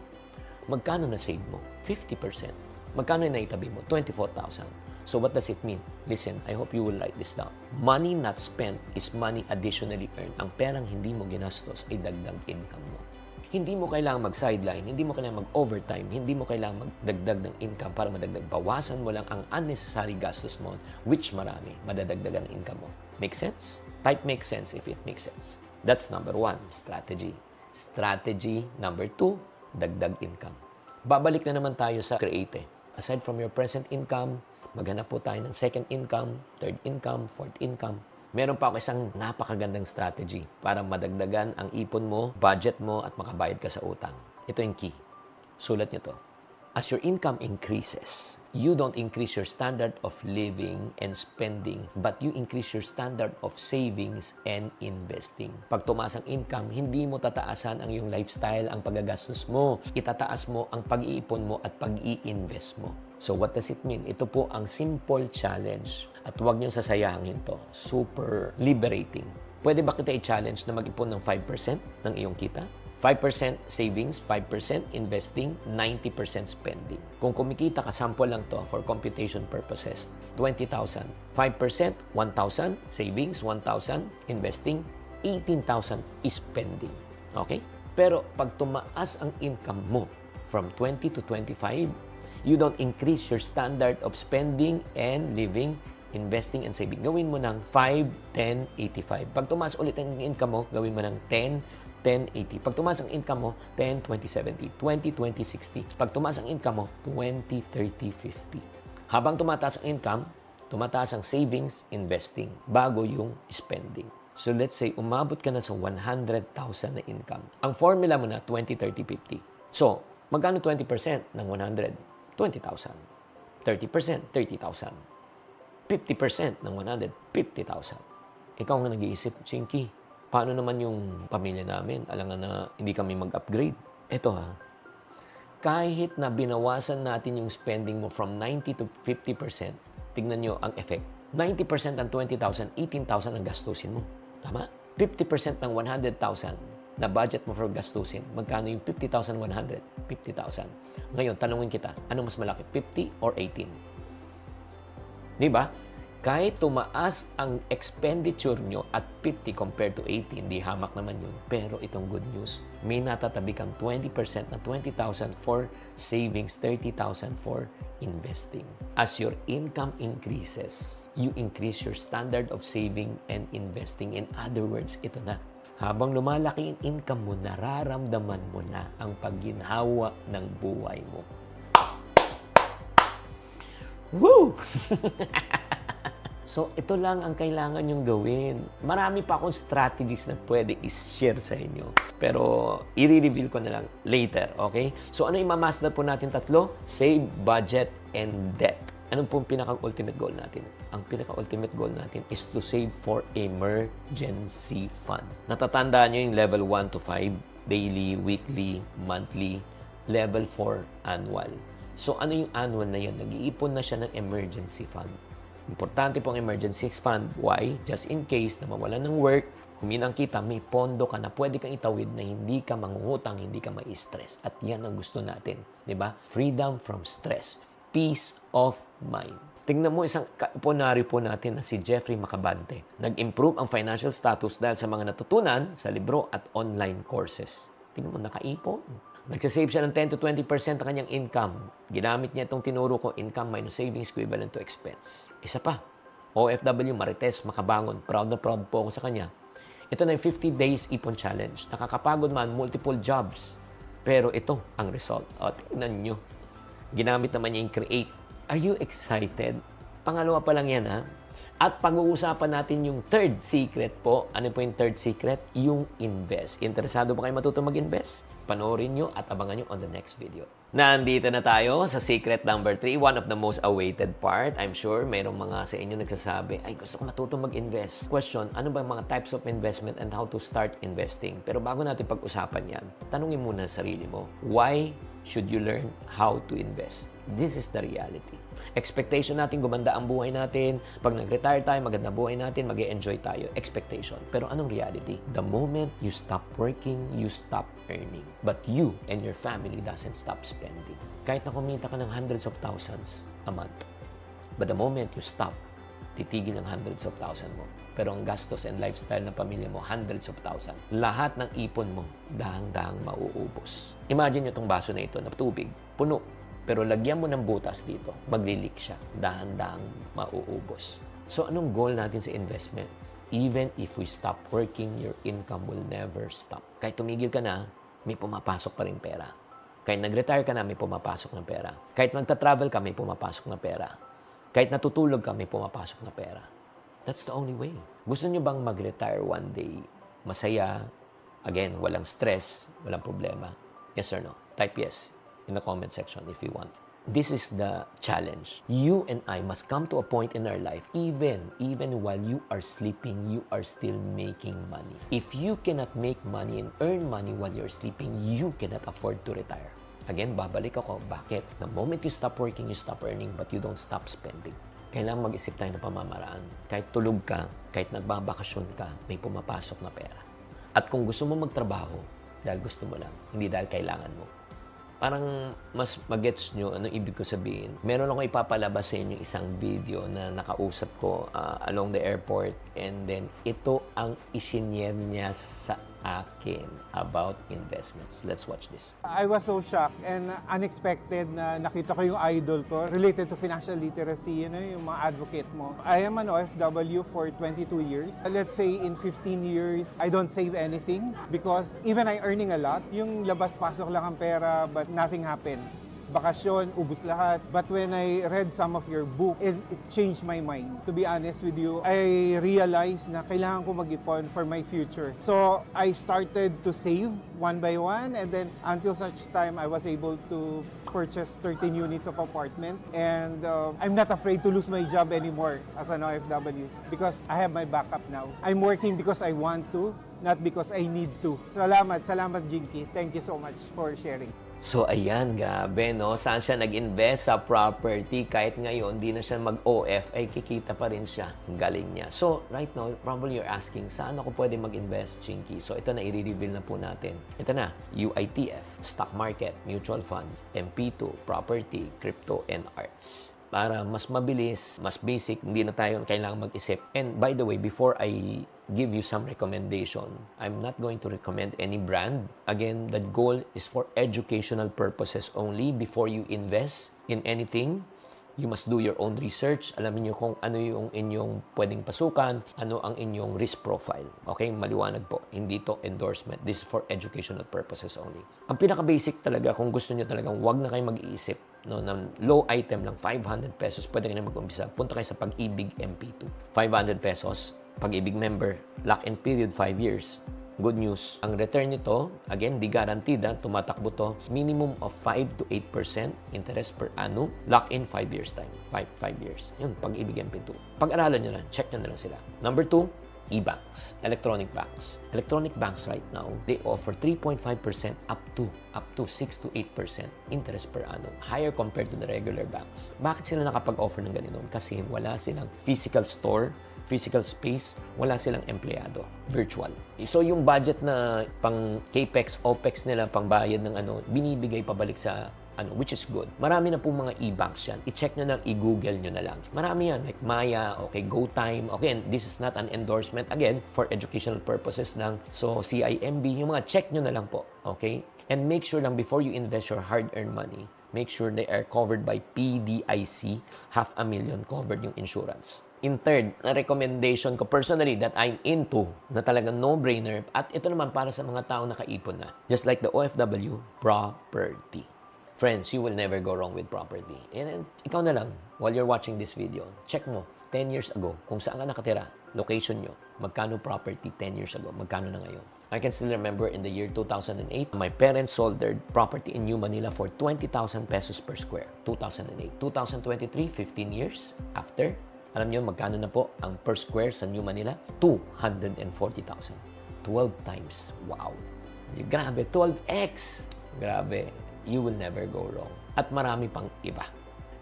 Magkano na save mo? 50%. Magkano na naitabi mo? 24,000. So what does it mean? Listen, I hope you will write this down. Money not spent is money additionally earned. Ang perang hindi mo ginastos ay dagdag income mo. Hindi mo kailangang mag-sideline, hindi mo kailangang mag-overtime, hindi mo kailangang magdagdag ng income para madagdag. Bawasan mo lang ang unnecessary gastos mo, which marami, madadagdagan ang income mo. Make sense? Type make sense if it makes sense. That's number 1, strategy. Strategy number 2, dagdag income. Babalik na naman tayo sa create. Aside from your present income, maghanap po tayo ng second income, third income, fourth income. Meron pa ako isang napakagandang strategy para madagdagan ang ipon mo, budget mo, at makabayad ka sa utang. Ito yung key. Sulat nyo to. As your income increases, you don't increase your standard of living and spending, but you increase your standard of savings and investing. Pag tumaas ang income, hindi mo tataasan ang iyong lifestyle, ang paggagastos mo. Itataas mo ang pag-iipon mo at pag-i-invest mo. So what does it mean? Ito po ang simple challenge. At huwag niyong sasayangin to. Super liberating. Pwede ba kita i-challenge na mag-ipon ng 5% ng iyong kita? 5% savings, 5% investing, 90% spending. Kung kumikita ka, sample lang to for computation purposes, 20,000. 5%, 1,000. Savings, 1,000. Investing, 18,000 spending. Okay? Pero pag tumaas ang income mo from 20 to 25, you don't increase your standard of spending and living, investing and saving. Gawin mo ng 5, 10, 85. Pag tumaas ulit ang income mo, gawin mo ng 10, 1080. Pag tumaas ang income mo, 10, 20, 70. 20, 20, 60. Pag tumaas ang income mo, 20, 30, 50. Habang tumataas ang income, tumataas ang savings, investing, bago yung spending. So let's say, umabot ka na sa 100,000 na income. Ang formula mo na, 20, 30, 50. So, magkano 20% ng 100? 20,000. 30%, 30,000. 50% ng 100, 50,000. Ikaw nga nag-iisip, Chinky, paano naman yung pamilya namin? Alangan na hindi kami mag-upgrade. Ito ha, kahit na binawasan natin yung spending mo from 90 to 50%, tignan nyo ang effect. 90% ng 20,000, 18,000 ang gastusin mo. Tama? 50% ng 100,000 na budget mo for gastusin. Magkano yung 50,100? 50,000. Ngayon, tanungin kita, ano mas malaki, 50 or 18? Di ba? Kahit tumaas ang expenditure nyo at 50 compared to 80, hindi hamak naman yun. Pero itong good news, may natatabi kang 20% na 20,000 for savings, 30,000 for investing. As your income increases, you increase your standard of saving and investing. In other words, ito na. Habang lumalaki ang income mo, nararamdaman mo na ang pagginhawa ng buhay mo. Woo! So, ito lang ang kailangan nyong gawin. Marami pa akong strategies na pwede i-share sa inyo. Pero, i-reveal ko na lang later, okay? So, ano yung mamaster po natin tatlo? Save, budget, and debt. Anong pong pinaka-ultimate goal natin? Ang pinaka-ultimate goal natin is to save for emergency fund. Natatandaan nyo yung level 1 to 5, daily, weekly, monthly, level 4, annual. So, ano yung annual na yan? Nag-iipon na siya ng emergency fund. Importante pong emergency fund. Why? Just in case na mawalan ng work, huminang kita, may pondo ka na pwede kang itawid na hindi ka mangungutang, hindi ka ma-stress. At yan ang gusto natin. Diba? Freedom from stress. Peace of mind. Tingnan mo isang kauponaryo po natin na si Jeffrey Macabante. Nag-improve ang financial status dahil sa mga natutunan sa libro at online courses. Tingnan mo, nakaipon. Nagsasave siya ng 10 to 20% ng kanyang income. Ginamit niya itong tinuro ko, income minus savings equivalent to expense. Isa pa, OFW, Marites, Makabangon. Proud na proud po ako sa kanya. Ito na yung 50 days ipon challenge. Nakakapagod man, multiple jobs. Pero ito ang result. O, tingnan nyo. Ginamit naman niya yung create. Are you excited? Pangalawa pa lang yan, ha? At pag-uusapan natin yung third secret po. Ano po yung third secret? Yung invest. Interesado ba kayo matutong mag-invest? Panoorin nyo at abangan nyo on the next video. Nandito na tayo sa secret number 3, one of the most awaited part. I'm sure mayroong mga sa inyo nagsasabi, ay gusto ko matutong mag-invest. Question, ano ba yung mga types of investment and how to start investing? Pero bago natin pag-usapan yan, tanungin muna sa sarili mo, why should you learn how to invest? This is the reality. Expectation natin, gumanda ang buhay natin. Pag nag-retire tayo, maganda buhay natin, mag-e-enjoy tayo. Expectation. Pero anong reality? The moment you stop working, you stop earning. But you and your family doesn't stop spending. Kahit na kumita ka ng hundreds of thousands a month. But the moment you stop, titigil ang hundreds of thousands mo. Pero ang gastos and lifestyle ng pamilya mo, hundreds of thousands. Lahat ng ipon mo, dahang-dahang mauubos. Imagine nyo itong baso na ito na tubig, puno. Pero lagyan mo ng butas dito, maglilik siya. Dahan-dahang mauubos. So, anong goal natin sa investment? Even if we stop working, your income will never stop. Kahit tumigil ka na, may pumapasok pa rin pera. Kahit nag-retire ka na, may pumapasok na pera. Kahit magta-travel ka, may pumapasok na pera. Kahit natutulog ka, may pumapasok na pera. That's the only way. Gusto nyo bang mag-retire one day? Masaya, again, walang stress, walang problema. Yes or no? Type yes in the comment section if you want. This is the challenge. You and I must come to a point in our life, even while you are sleeping, you are still making money. If you cannot make money and earn money while you're sleeping, you cannot afford to retire. Again, babalik ako. Bakit? The moment you stop working, you stop earning, but you don't stop spending. Kailangan mag-isip tayo ng pamamaraan. Kahit tulog ka, kahit nagbabakasyon ka, may pumapasok na pera. At kung gusto mo magtrabaho, dahil gusto mo lang, hindi dahil kailangan mo. Parang mas magets nyo ano ibig ko sabihin. Meron ako ipapalabas sa inyo isang video na nakausap ko along the airport, and then ito ang isinyer niya sa akin about investments. Let's watch this. I was so shocked and unexpected na nakita ko yung idol ko related to financial literacy, yung mga advocate mo. I am an OFW for 22 years. Let's say in 15 years, I don't save anything because even I earning a lot, yung labas-pasok lang ang pera but nothing happened. Bakasyon, ubus lahat. But when I read some of your book, it changed my mind. To be honest with you, I realized na kailangan ko mag-ipon for my future. So, I started to save one by one, and then until such time, I was able to purchase 13 units of apartment. And I'm not afraid to lose my job anymore as an OFW because I have my backup now. I'm working because I want to, not because I need to. Salamat Jinky. Thank you so much for sharing. So, ayan, grabe, no? Saan siya nag-invest sa property? Kahit ngayon, di na siya mag-OF, ay kikita pa rin siya. Ang galing niya. So, right now, probably you're asking, saan ako pwede mag-invest, Chinky? So, ito na, i-reveal na po natin. Ito na, UITF, stock market, mutual fund, MP2, property, crypto, and arts. Para mas mabilis, mas basic, hindi na tayo kailangan mag-isip. And by the way, before I give you some recommendation, I'm not going to recommend any brand. Again, the goal is for educational purposes only. Before you invest in anything, you must do your own research. Alamin niyo kung ano yung inyong pwedeng pasukan, ano ang inyong risk profile. Okay? Maliwanag po. Hindi to endorsement. This is for educational purposes only. Ang pinaka-basic talaga, kung gusto niyo talagang wag na kayo mag-iisip, no, ng low item lang, 500 pesos, pwede kayo na mag-umpisa. Punta kayo sa Pag-ibig MP2. 500 pesos, Pag-ibig member, lock-in period 5 years. Good news, ang return nito, again, di guaranteed, tumatakbo to, minimum of 5 to 8% interest per annum, lock-in 5 years time. 5 years. Yun, Pag-ibig MP2. Pag-aralan nyo na, check nyo na lang sila. Number 2, e-banks, electronic banks. Electronic banks right now, they offer 3.5% up to 6 to 8% interest per annum. Higher compared to the regular banks. Bakit sila nakapag-offer ng ganito? Kasi wala silang physical store, physical space, wala silang empleyado. Virtual. So yung budget na pang CAPEX, OPEX nila, pang bayad ng binibigay pabalik sa which is good. Marami na pong mga e-banks yan. I-check nyo lang, i-google nyo na lang. Marami yan, like Maya, okay, GoTime. Okay, and this is not an endorsement, again, for educational purposes lang. So, CIMB, yung mga check nyo na lang po. Okay? And make sure lang before you invest your hard-earned money, make sure they are covered by PDIC, $500,000 covered yung insurance. In third, na recommendation ko personally that I'm into, na talagang no-brainer, at ito naman para sa mga taong nakaipon na. Just like the OFW, property. Friends, you will never go wrong with property. And ikaw na lang, while you're watching this video, check mo, 10 years ago, kung saan ka nakatira, location nyo, magkano property 10 years ago, magkano na ngayon. I can still remember in the year 2008, my parents sold their property in New Manila for 20,000 pesos per square. 2008. 2023, 15 years after, alam nyo, magkano na po ang per square sa New Manila? 240,000. 12 times. Wow. Grabe, 12x. Grabe. You will never go wrong. At marami pang iba.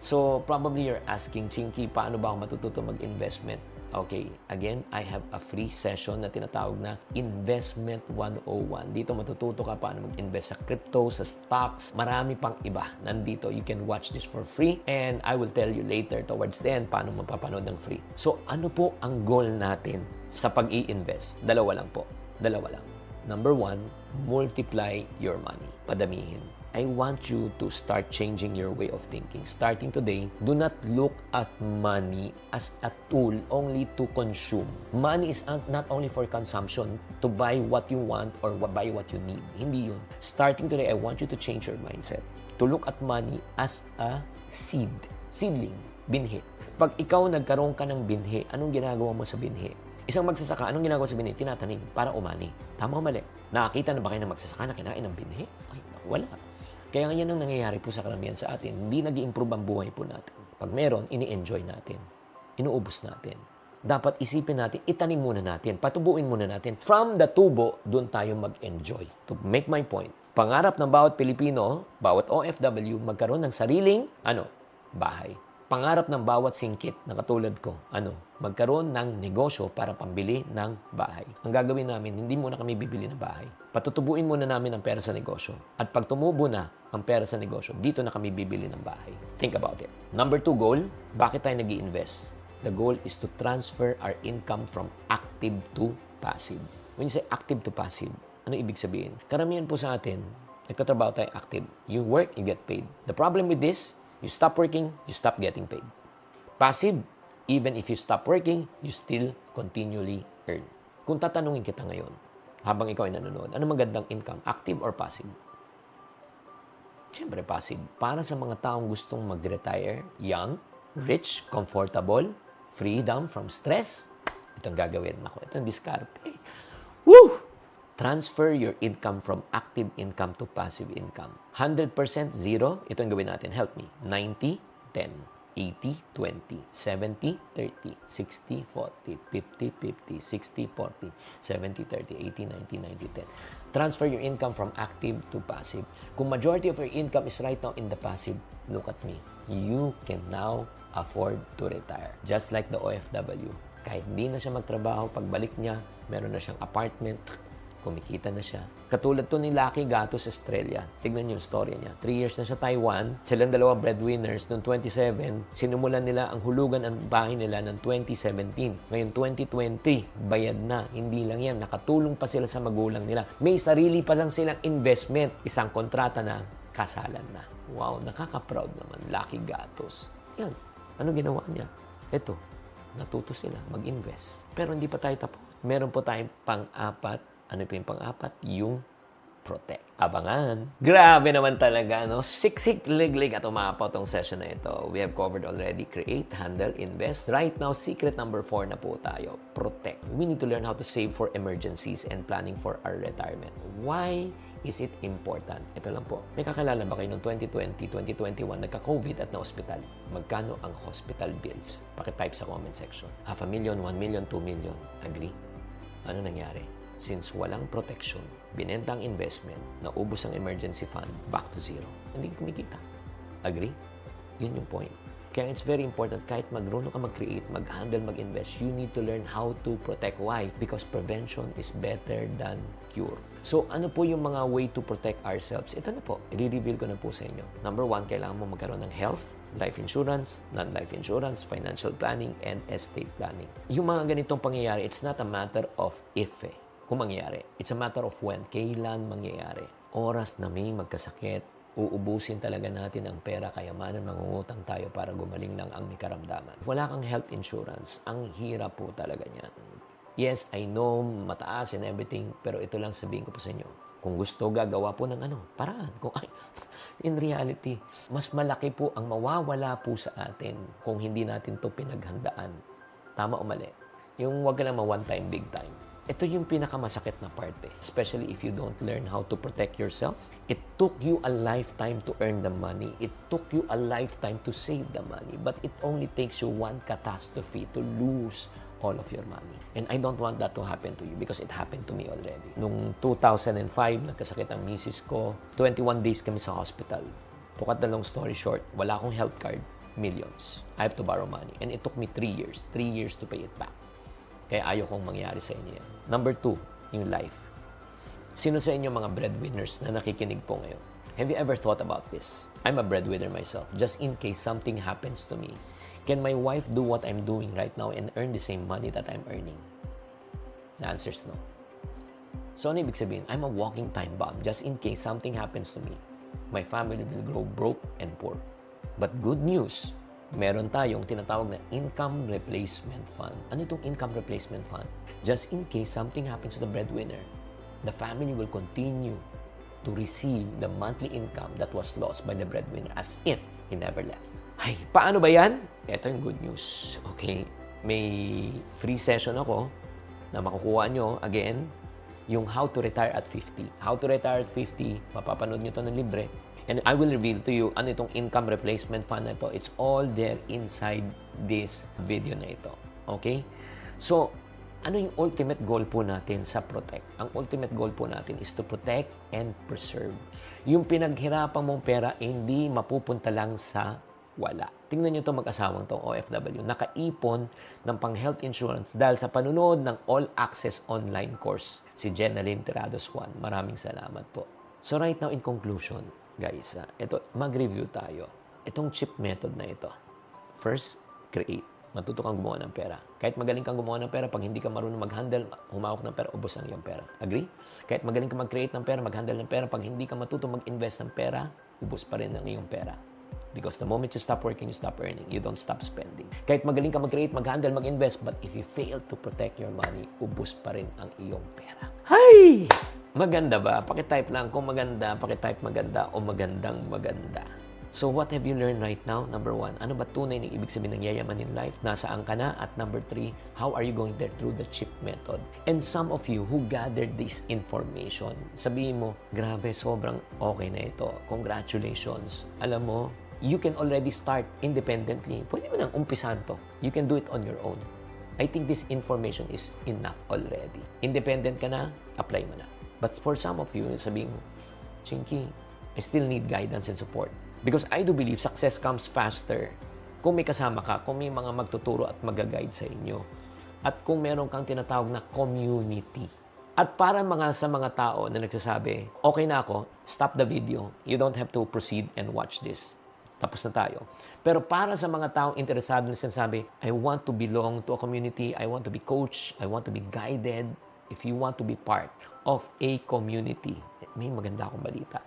So, probably you're asking, Chinky, paano ba ako matututo mag-investment? Okay, again, I have a free session na tinatawag na Investment 101. Dito matututo ka paano mag-invest sa crypto, sa stocks, marami pang iba. Nandito, you can watch this for free and I will tell you later towards the end paano mapapanood ng free. So, ano po ang goal natin sa pag-i-invest? Dalawa lang po. Dalawa lang. Number 1, multiply your money. Padamihin. I want you to start changing your way of thinking. Starting today, do not look at money as a tool only to consume. Money is not only for consumption, to buy what you want or buy what you need. Hindi yun. Starting today, I want you to change your mindset. To look at money as a seedling, binhi. Pag ikaw nagkaroon ka ng binhi, anong ginagawa mo sa binhi? Isang magsasaka, anong ginagawa sa binhi? Tinatanim para umani. Tama o mali? Nakakita na ba kayo ng magsasaka na kinain ng binhi? Ay, wala. Kaya yan ang nangyayari po sa karamihan sa atin. Hindi nag-i-improve ang buhay po natin. Pag meron, ini-enjoy natin. Inuubos natin. Dapat isipin natin, itanim muna natin, patubuin muna natin. From the tubo, doon tayo mag-enjoy. To make my point, pangarap ng bawat Pilipino, bawat OFW, magkaroon ng sariling, bahay. Pangarap ng bawat singkit na katulad ko, magkaroon ng negosyo para pambili ng bahay. Ang gagawin namin, hindi muna kami bibili ng bahay. Patutubuin muna namin ang pera sa negosyo. At pag tumubo na ang pera sa negosyo, dito na kami bibili ng bahay. Think about it. Number 2 goal, bakit tayo nag-i-invest? The goal is to transfer our income from active to passive. When you say active to passive, ano ibig sabihin? Karamihan po sa atin, nagtatrabaho tayo active. You work, you get paid. The problem with this, you stop working, you stop getting paid. Passive, even if you stop working, you still continually earn. Kung tatanungin kita ngayon, habang ikaw ay nanonood, ano magandang income? Active or passive? Siyempre passive. Para sa mga taong gustong mag-retire, young, rich, comfortable, freedom from stress, itong gagawin. Ito ang diskarte. Woo! Transfer your income from active income to passive income. 100% zero, ito ang gawin natin. Help me. 90, 10, 80, 20, 70, 30, 60, 40, 50, 50, 60, 40, 70, 30, 80, 90, 90, 10. Transfer your income from active to passive. Kung majority of your income is right now in the passive, look at me. You can now afford to retire. Just like the OFW. Kahit hindi na siya magtrabaho, pagbalik niya, meron na siyang apartment, kumikita na siya. Katulad to ni Lucky Gato sa Australia. Tignan niyo yung story niya. 3 years na sa Taiwan. Silang dalawa breadwinners. Noong 27, sinimulan nila ang hulugan ang bahay nila ng 2017. Ngayon 2020, bayad na. Hindi lang yan. Nakatulong pa sila sa magulang nila. May sarili pa lang silang investment. Isang kontrata na, kasalan na. Wow, nakaka-proud naman. Lucky Gatos. Yan. Ano ginawa niya? Ito, natuto sila mag-invest. Pero hindi pa tayo tapos. Meron po tayong pang-apat. Ano po yung pang-apat? Yung protect. Abangan. Grabe naman talaga, no? Siksik, liglig at umapaw tong session na ito. We have covered already create, handle, invest. Right now, secret number 4 na po tayo. Protect. We need to learn how to save for emergencies and planning for our retirement. Why is it important? Ito lang po. May kakilala ba kayo noong 2020, 2021, nagka-COVID at na-hospital? Magkano ang hospital bills? Pakitype sa comment section. 500,000, 1 million, 2 million. Agree? Ano nangyari? Since walang protection, binenta ang investment, naubos ang emergency fund, back to zero. Hindi kumikita. Agree? Yun yung point. Kaya it's very important, kahit marunong ka mag-create, mag-handle, mag-invest, you need to learn how to protect. Why? Because prevention is better than cure. So, ano po yung mga way to protect ourselves? Ito na po, i-reveal ko na po sa inyo. Number 1, kailangan mo magkaroon ng health, life insurance, non-life insurance, financial planning, and estate planning. Yung mga ganitong pangyayari, it's not a matter of if kung mangyayari. It's a matter of when. Kailan mangyayari. Oras na may magkasakit, uubusin talaga natin ang pera, kayamanan, mangungutang tayo para gumaling lang ang may karamdaman. Wala kang health insurance, ang hirap po talaga niyan. Yes, I know, mataas and everything, pero ito lang sabihin ko po sa inyo. Kung gusto, gagawa po ng paraan. In reality, mas malaki po ang mawawala po sa atin kung hindi natin to pinaghandaan. Tama o mali? Yung wag ka naman one time, big time. Ito yung pinakamasakit na parte, especially if you don't learn how to protect yourself. It took you a lifetime to earn the money. It took you a lifetime to save the money. But it only takes you one catastrophe to lose all of your money. And I don't want that to happen to you because it happened to me already. Nung 2005, nagkasakit ang misis ko. 21 days kami sa hospital. To cut the long story short, wala akong health card, millions. I have to borrow money. And it took me 3 years. 3 years to pay it back. Kaya ayaw kong mangyari sa inyo yan. Number 2, yung life. Sino sa inyo mga breadwinners na nakikinig po ngayon? Have you ever thought about this? I'm a breadwinner myself. Just in case something happens to me, can my wife do what I'm doing right now and earn the same money that I'm earning? The answer is no. So ano ibig sabihin? I'm a walking time bomb. Just in case something happens to me, my family will grow broke and poor. But good news, meron tayong tinatawag na income replacement fund. Ano itong income replacement fund? Just in case something happens to the breadwinner, the family will continue to receive the monthly income that was lost by the breadwinner as if he never left. Ay, paano ba yan? Ito yung good news. Okay, may free session ako na makukuha nyo, again, yung How to Retire at 50. How to Retire at 50, mapapanood nyo ito ng libre. And I will reveal to you ano itong income replacement fund na ito. It's all there inside this video na ito. Okay? So, ano yung ultimate goal po natin sa Protect? Ang ultimate goal po natin is to protect and preserve. Yung pinaghirapan mong pera, hindi mapupunta lang sa wala. Tingnan nyo itong mag-asawang itong OFW. Nakaipon ng pang-health insurance dahil sa panunood ng all-access online course. Si Jenaline Tirados Juan. Maraming salamat po. So right now, in conclusion, guys, ito, mag-review tayo. Itong chip method na ito. First, create. Matuto kang gumawa ng pera. Kahit magaling kang gumawa ng pera, pag hindi ka marunong mag-handle, humawak ng pera, ubos ang iyong pera. Agree? Kahit magaling ka mag-create ng pera, mag-handle ng pera, pag hindi ka matuto mag-invest ng pera, ubos pa rin ang iyong pera. Because the moment you stop working, you stop earning. You don't stop spending. Kahit magaling ka mag-create, mag-handle, mag-invest, but if you fail to protect your money, ubos pa rin ang iyong pera. Hay! Maganda ba? Pakitype lang kung maganda, pakitype maganda o magandang maganda. So what have you learned right now? Number 1, ano ba tunay ng ibig sabihin ng yayaman in life? Nasaan ka na? At number 3, how are you going there through the chip method? And some of you who gathered this information, sabihin mo, grabe, sobrang okay na ito. Congratulations. Alam mo, you can already start independently. Pwede mo nang umpisan to. You can do it on your own. I think this information is enough already. Independent ka na, apply mo na. But for some of you, sabihin mo, Chinky, I still need guidance and support. Because I do believe success comes faster kung may kasama ka, kung may mga magtuturo at mag-guide sa inyo. At kung meron kang tinatawag na community. At para sa mga tao na nagsasabi, okay na ako, stop the video. You don't have to proceed and watch this. Tapos na tayo. Pero para sa mga taong interesado na sinasabi, I want to belong to a community, I want to be coached, I want to be guided. If you want to be part of a community, may maganda akong balita.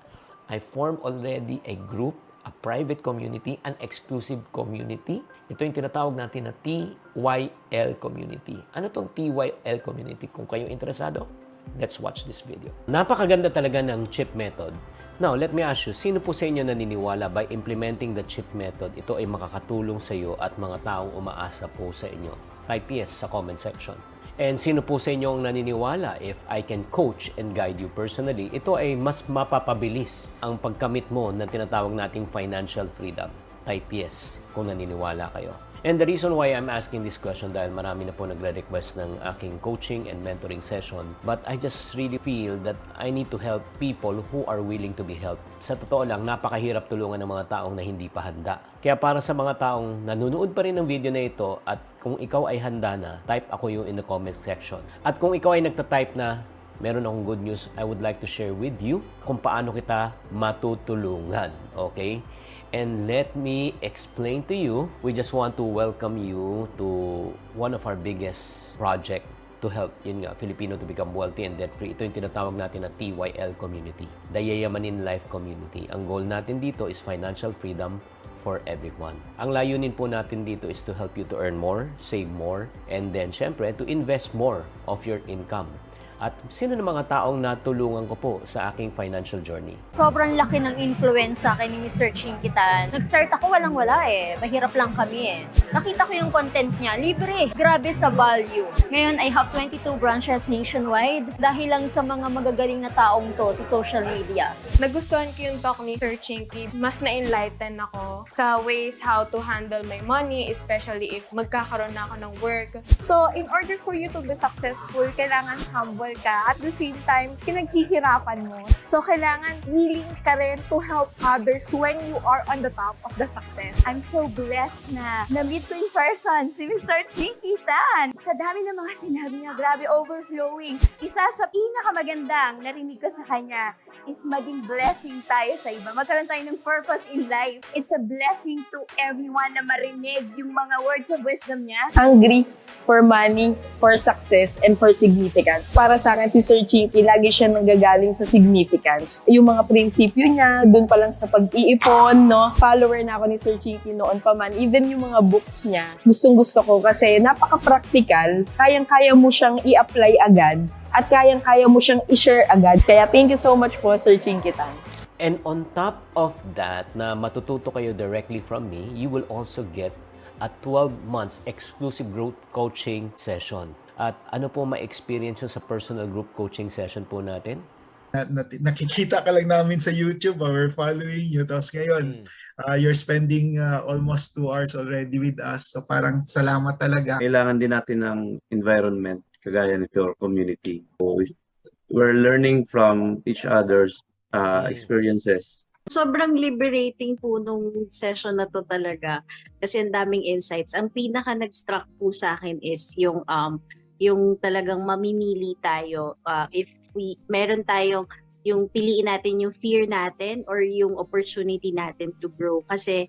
I formed already a group, a private community, an exclusive community. Ito yung tinatawag natin na TYL community. Ano tong TYL community? Kung kayo interesado, let's watch this video. Napakaganda talaga ng chip method. Now, let me ask you, sino po sa inyo naniniwala by implementing the chip method, ito ay makakatulong sa iyo at mga taong umaasa po sa inyo? Type yes sa comment section. And sino po sa inyo ang naniniwala if I can coach and guide you personally, ito ay mas mapapabilis ang pagkamit mo ng tinatawag nating financial freedom. Type yes kung naniniwala kayo. And the reason why I'm asking this question dahil marami na po nagre-request ng aking coaching and mentoring session. But I just really feel that I need to help people who are willing to be helped. Sa totoo lang, napakahirap tulungan ng mga taong na hindi pa handa. Kaya para sa mga taong nanonood pa rin ng video na ito at kung ikaw ay handa na, type ako yung in the comment section. At kung ikaw ay nagtatype na, meron akong good news, I would like to share with you kung paano kita matutulungan. Okay? And let me explain to you, we just want to welcome you to one of our biggest project to help Filipino to become wealthy and debt-free. Ito yung tinatawag natin na TYL community, the Yayamanin Life Community. Ang goal natin dito is financial freedom for everyone. Ang layunin po natin dito is to help you to earn more, save more, and then syempre to invest more of your income. At sino ng mga taong natulungan ko po sa aking financial journey? Sobrang laki ng influence sa akin ni Mr. Chinkitan. Nag-start ako walang-wala eh. Mahirap lang kami eh. Nakita ko yung content niya, libre. Grabe sa value. Ngayon, I have 22 branches nationwide dahil lang sa mga magagaling na taong to sa social media. Nagustuhan ko yung talk ni Sir Chinky. Mas na-enlighten ako sa ways how to handle my money, especially if magkakaroon na ako ng work. So, in order for you to be successful, kailangan humble ka. At the same time, pinaghihirapan mo. So, kailangan willing ka rin to help others when you are on the top of the success. I'm so blessed na na-meet na-meet ko in person si Mr. Chinky Tan. Sa dami ng mga sinabi niya, grabe, overflowing. Isa sa pinakamagandang narinig ko sa kanya is maging blessing tayo sa iba. Magkaroon tayo ng purpose in life. It's a blessing to everyone na marinig yung mga words of wisdom niya. Hungry for money, for success, and for significance. Para sa akin, si Sir Chinky, lagi siya nanggagaling sa significance. Yung mga prinsipyo niya, dun pa lang sa pag-iipon, no? Follower na ako ni Sir Chinky noon pa man. Even yung mga books niya, gustong-gusto ko kasi napaka-practical. Kayang-kaya mo siyang i-apply agad at kayang-kaya mo siyang i-share agad. Kaya thank you so much po, Sir Chinky Tan. And on top of that, na matututo kayo directly from me, you will also get a 12 months exclusive group coaching session. At ano po ma-experience yun sa personal group coaching session po natin? Nakikita ka lang namin sa YouTube, we're following you. Tapos ngayon, you're spending almost 2 hours already with us. So parang salamat talaga. Kailangan din natin ng environment kagaya nito or community. So, we're learning from each other's experiences. Sobrang liberating po nung session na to talaga kasi ang daming insights. Ang pinaka nag-struck po sa akin is yung talagang mamimili tayo if meron tayong yung piliin natin yung fear natin or yung opportunity natin to grow kasi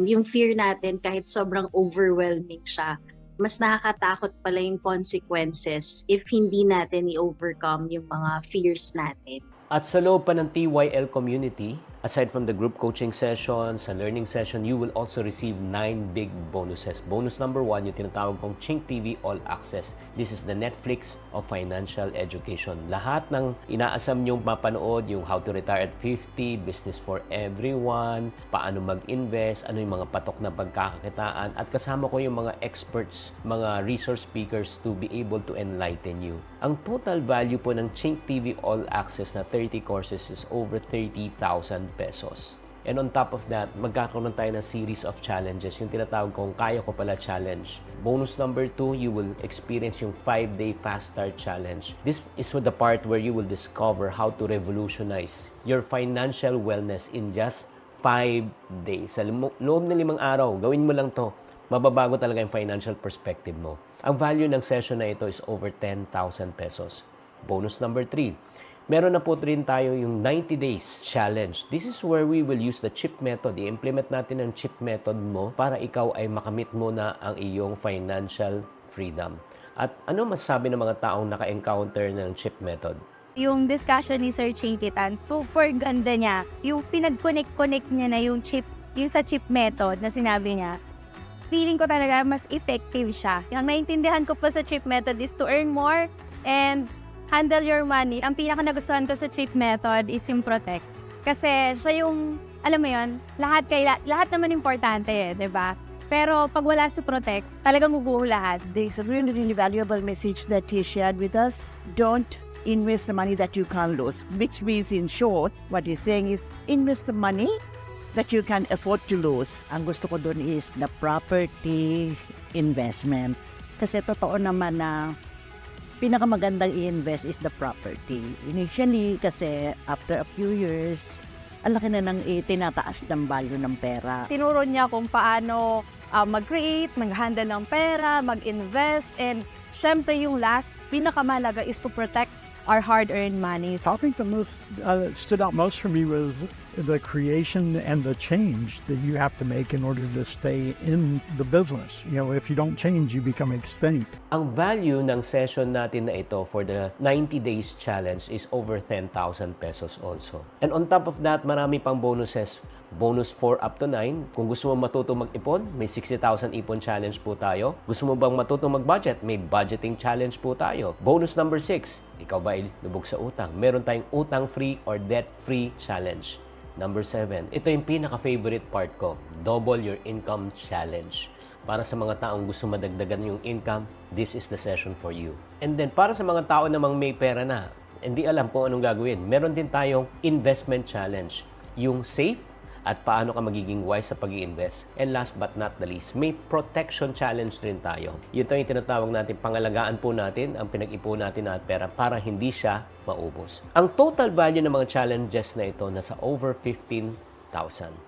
yung fear natin kahit sobrang overwhelming siya, mas nakakatakot pala yung consequences if hindi natin i-overcome yung mga fears natin. At sa loob pa ng TYL community, aside from the group coaching sessions, sa learning session, you will also receive 9 big bonuses. Bonus number 1, yung tinatawag kong Chink TV All Access. This is the Netflix of financial education. Lahat ng inaasam nyong mapanood, yung How to Retire at 50, Business for Everyone, paano mag-invest, ano yung mga patok na pagkakakitaan, at kasama ko yung mga experts, mga resource speakers to be able to enlighten you. Ang total value po ng Chink TV All Access na 30 courses is over 30,000 pesos. And on top of that, magkakaroon tayo ng series of challenges, yung tinatawag kong Kaya Ko Pala Challenge. Bonus number 2, you will experience yung 5-day Fast Start Challenge. This is with the part where you will discover how to revolutionize your financial wellness in just 5 days. Sa loob ng 5 araw, gawin mo lang to. Mababago talaga yung financial perspective mo. Ang value ng session na ito is over 10,000 pesos. Bonus number 3, meron na po rin tayo yung 90 days challenge. This is where we will use the CHIP method. I-implement natin ang CHIP method mo para ikaw ay makamit mo na ang iyong financial freedom. At ano masasabi ng mga taong naka-encounter ng CHIP method? Yung discussion ni Sir Chinky Tan, super ganda niya. Yung pinag-connect niya na yung sa chip method na sinabi niya, feeling ko talaga mas effective siya. Yung naintindihan ko po sa chip method is to earn more and handle your money. Ang pinaka nagustuhan ko sa chip method is yung protect. Kasi siya yung, alam mo yun, lahat naman importante eh, di ba? Pero pag wala sa protect, talagang guguho lahat. There's a really, really valuable message that he shared with us. Don't invest the money that you can't lose. Which means, in short, what he's saying is, invest the money that you can afford to lose. Ang gusto ko doon is the property investment. Kasi totoo naman na pinakamagandang i-invest is the property. Initially, kasi after a few years, ang laki na nang itinataas ng value ng pera. Tinuro niya kung paano mag-create, mag-handle ng pera, mag-invest, and syempre yung last, pinakamalaga is to protect our hard-earned money. I think the most stood out most for me was the creation and the change that you have to make in order to stay in the business. You know, if you don't change, you become extinct. Ang value ng session natin na ito for the 90 days challenge is over 10,000 pesos also. And on top of that, marami pang bonuses. Bonus 4 up to 9. Kung gusto mo matutong mag-ipon, may 60,000 ipon challenge po tayo. Gusto mo bang matutong mag-budget, may budgeting challenge po tayo. Bonus number 6, ikaw ba ay lubog sa utang? Meron tayong utang-free or debt-free challenge. Number 7, ito yung pinaka-favorite part ko, double your income challenge. Para sa mga taong gusto madagdagan yung income, this is the session for you. And then, para sa mga tao namang may pera na, hindi alam kung anong gagawin, meron din tayong investment challenge. Yung safe, at paano ka magiging wise sa pag-i-invest. And last but not the least, may protection challenge rin tayo. Ito yung tinatawag natin, pangalagaan po natin ang pinag-ipon natin na pera para hindi siya maubos. Ang total value ng mga challenges na ito nasa over 15,000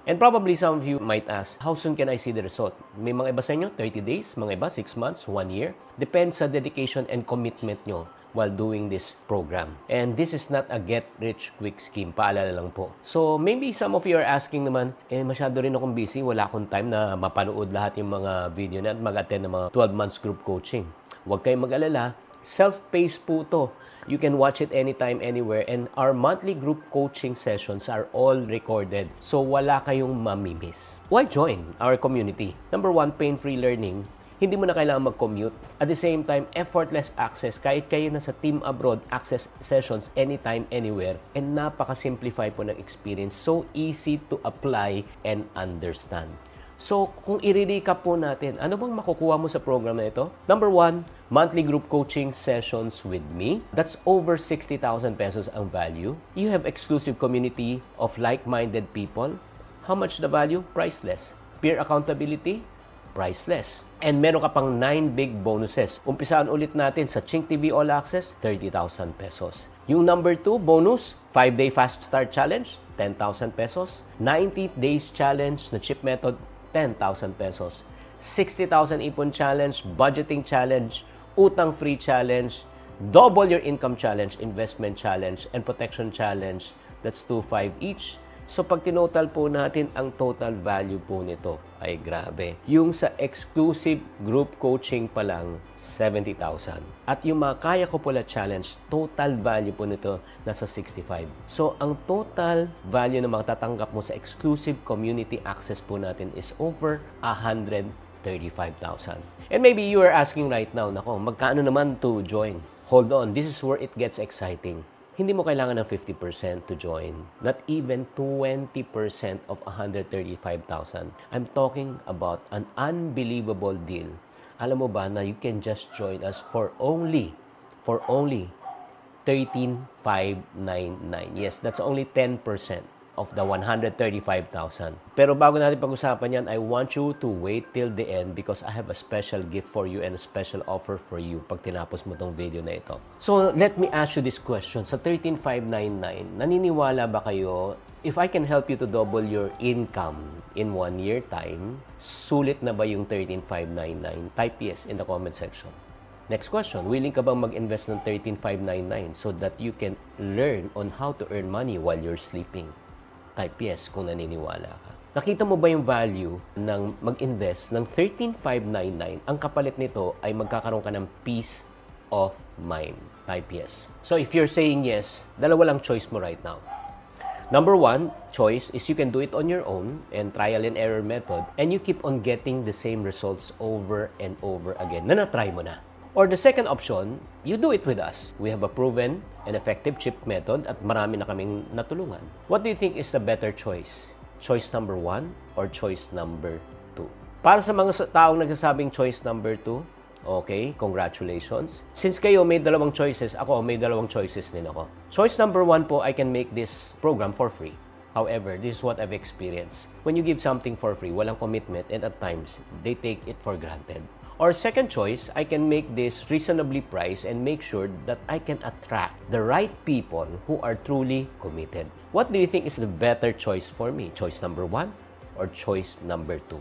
And probably some of you might ask, how soon can I see the result? May mga iba sa inyo, 30 days, mga iba, 6 months, 1 year. Depends sa dedication and commitment nyo while doing this program. And this is not a get-rich-quick scheme. Paalala lang po. So, maybe some of you are asking naman, masyado rin akong busy. Wala akong time na mapanood lahat yung mga video na at mag-attend ng mga 12 months group coaching. Huwag kayong mag-alala. Self-paced po to. You can watch it anytime, anywhere. And our monthly group coaching sessions are all recorded. So, wala kayong mamimiss. Why join our community? Number 1, pain-free learning. Hindi mo na kailangan mag-commute. At the same time, effortless access. Kahit kayo nasa team abroad, access sessions anytime, anywhere. And napaka-simplify po ng experience. So easy to apply and understand. So, kung i-recap po natin, ano bang makukuha mo sa program na ito? Number 1, monthly group coaching sessions with me. That's over 60,000 pesos ang value. You have exclusive community of like-minded people. How much the value? Priceless. Peer accountability? Priceless. And meron ka pang 9 big bonuses. Umpisaan ulit natin sa Chink TV All Access, 30,000 pesos. Yung number 2 bonus, 5-day fast start challenge, 10,000 pesos. 90 days challenge na chip method, 10,000 pesos. 60,000 ipon challenge, budgeting challenge, utang-free challenge, double your income challenge, investment challenge, and protection challenge. That's 2,500 each. So, pag tinotal po natin, ang total value po nito ay grabe. Yung sa exclusive group coaching pa lang, 70,000. At yung mga Kaya Ko Pala Challenge, total value po nito nasa 65. So, ang total value na makatatanggap mo sa exclusive community access po natin is over 135,000. And maybe you are asking right now, nako, magkano naman to join? Hold on, this is where it gets exciting. Hindi mo kailangan ng 50% to join. Not even 20% of 135,000. I'm talking about an unbelievable deal. Alam mo ba na you can just join us for only 13,599. Yes, that's only 10% of the 135,000. Pero bago natin pag-usapan yan, I want you to wait till the end because I have a special gift for you and a special offer for you pag tinapos mo tong video na ito. So, let me ask you this question. Sa 13,599, naniniwala ba kayo, if I can help you to double your income in 1 year time, sulit na ba yung 13,599? Type yes in the comment section. Next question, willing ka bang mag-invest ng 13,599 so that you can learn on how to earn money while you're sleeping? Type yes kung naniniwala ka. Nakita mo ba yung value ng mag-invest ng 13,599? Ang kapalit nito ay magkakaroon ka ng peace of mind. Type yes. So if you're saying yes, dalawa lang choice mo right now. Number 1 choice is you can do it on your own and trial and error method and you keep on getting the same results over and over again na na-try mo na. Or the second option, you do it with us. We have a proven and effective chip method at marami na kaming natulungan. What do you think is the better choice? Choice number 1 or choice number 2? Para sa mga taong nagsasabing choice number 2, okay, congratulations. Since kayo may dalawang choices, ako may dalawang choices din ako. Choice number 1 po, I can make this program for free. However, this is what I've experienced. When you give something for free, walang commitment and at times, they take it for granted. Or second choice, I can make this reasonably priced and make sure that I can attract the right people who are truly committed. What do you think is the better choice for me? Choice number 1 or choice number 2?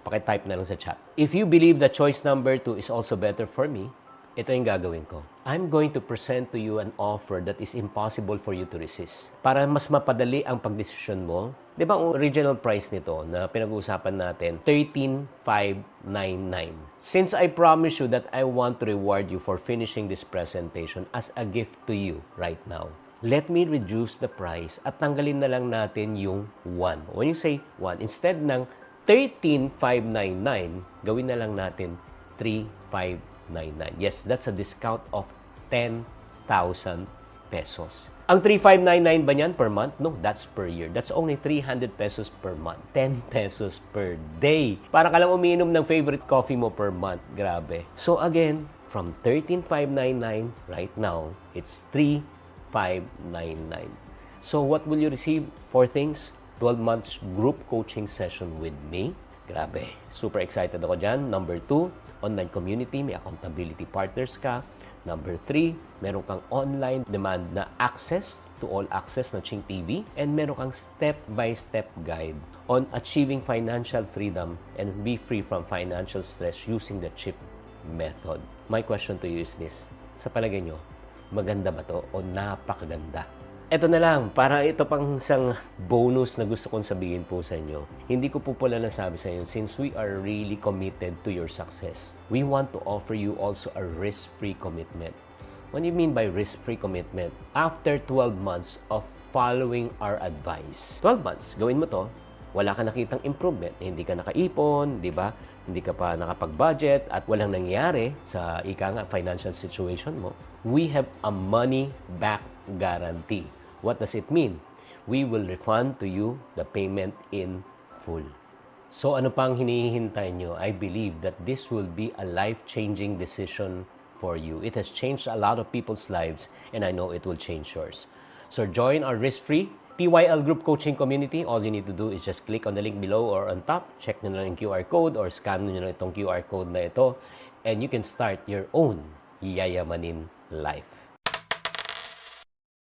Paki-type na lang sa chat. If you believe that choice number 2 is also better for me, ito yung gagawin ko. I'm going to present to you an offer that is impossible for you to resist. Para mas mapadali ang pagdesisyon mo, di ba ang original price nito na pinag-uusapan natin, 13,599. Since I promise you that I want to reward you for finishing this presentation as a gift to you right now, let me reduce the price at tanggalin na lang natin yung 1. When you say 1, instead ng 13,599, gawin na lang natin 3,599. Yes, that's a discount of 10,000 pesos. Ang 3,599 ba niyan per month? No, that's per year. That's only 300 pesos per month. 10 pesos per day. Para ka lang umiinom ng favorite coffee mo per month. Grabe. So again, from 13,599 right now, it's 3,599. So what will you receive? 4 things. 12 months group coaching session with me. Grabe. Super excited ako dyan. Number 2, online community. May accountability partners ka. Number 3, meron kang online demand na access to all access na Chink TV and meron kang step-by-step guide on achieving financial freedom and be free from financial stress using the CHIP method. My question to you is this. Sa palagay nyo, maganda ba to o napakaganda? Ito na lang, para ito pang isang bonus na gusto kong sabihin po sa inyo. Hindi ko po pala nasabi sa inyo, since we are really committed to your success, we want to offer you also a risk-free commitment. What do you mean by risk-free commitment? After 12 months of following our advice. 12 months, gawin mo to, wala ka nakitang improvement, hindi ka nakaipon, di ba? Hindi ka pa nakapag-budget at walang nangyari sa financial situation mo. We have a money-back guarantee. What does it mean? We will refund to you the payment in full. So ano pang hinihintay nyo? I believe that this will be a life-changing decision for you. It has changed a lot of people's lives and I know it will change yours. So join our risk-free PYL Group Coaching Community. All you need to do is just click on the link below or on top. Check nyo na yung QR code or scan nyo na itong QR code na ito and you can start your own yayamanin life.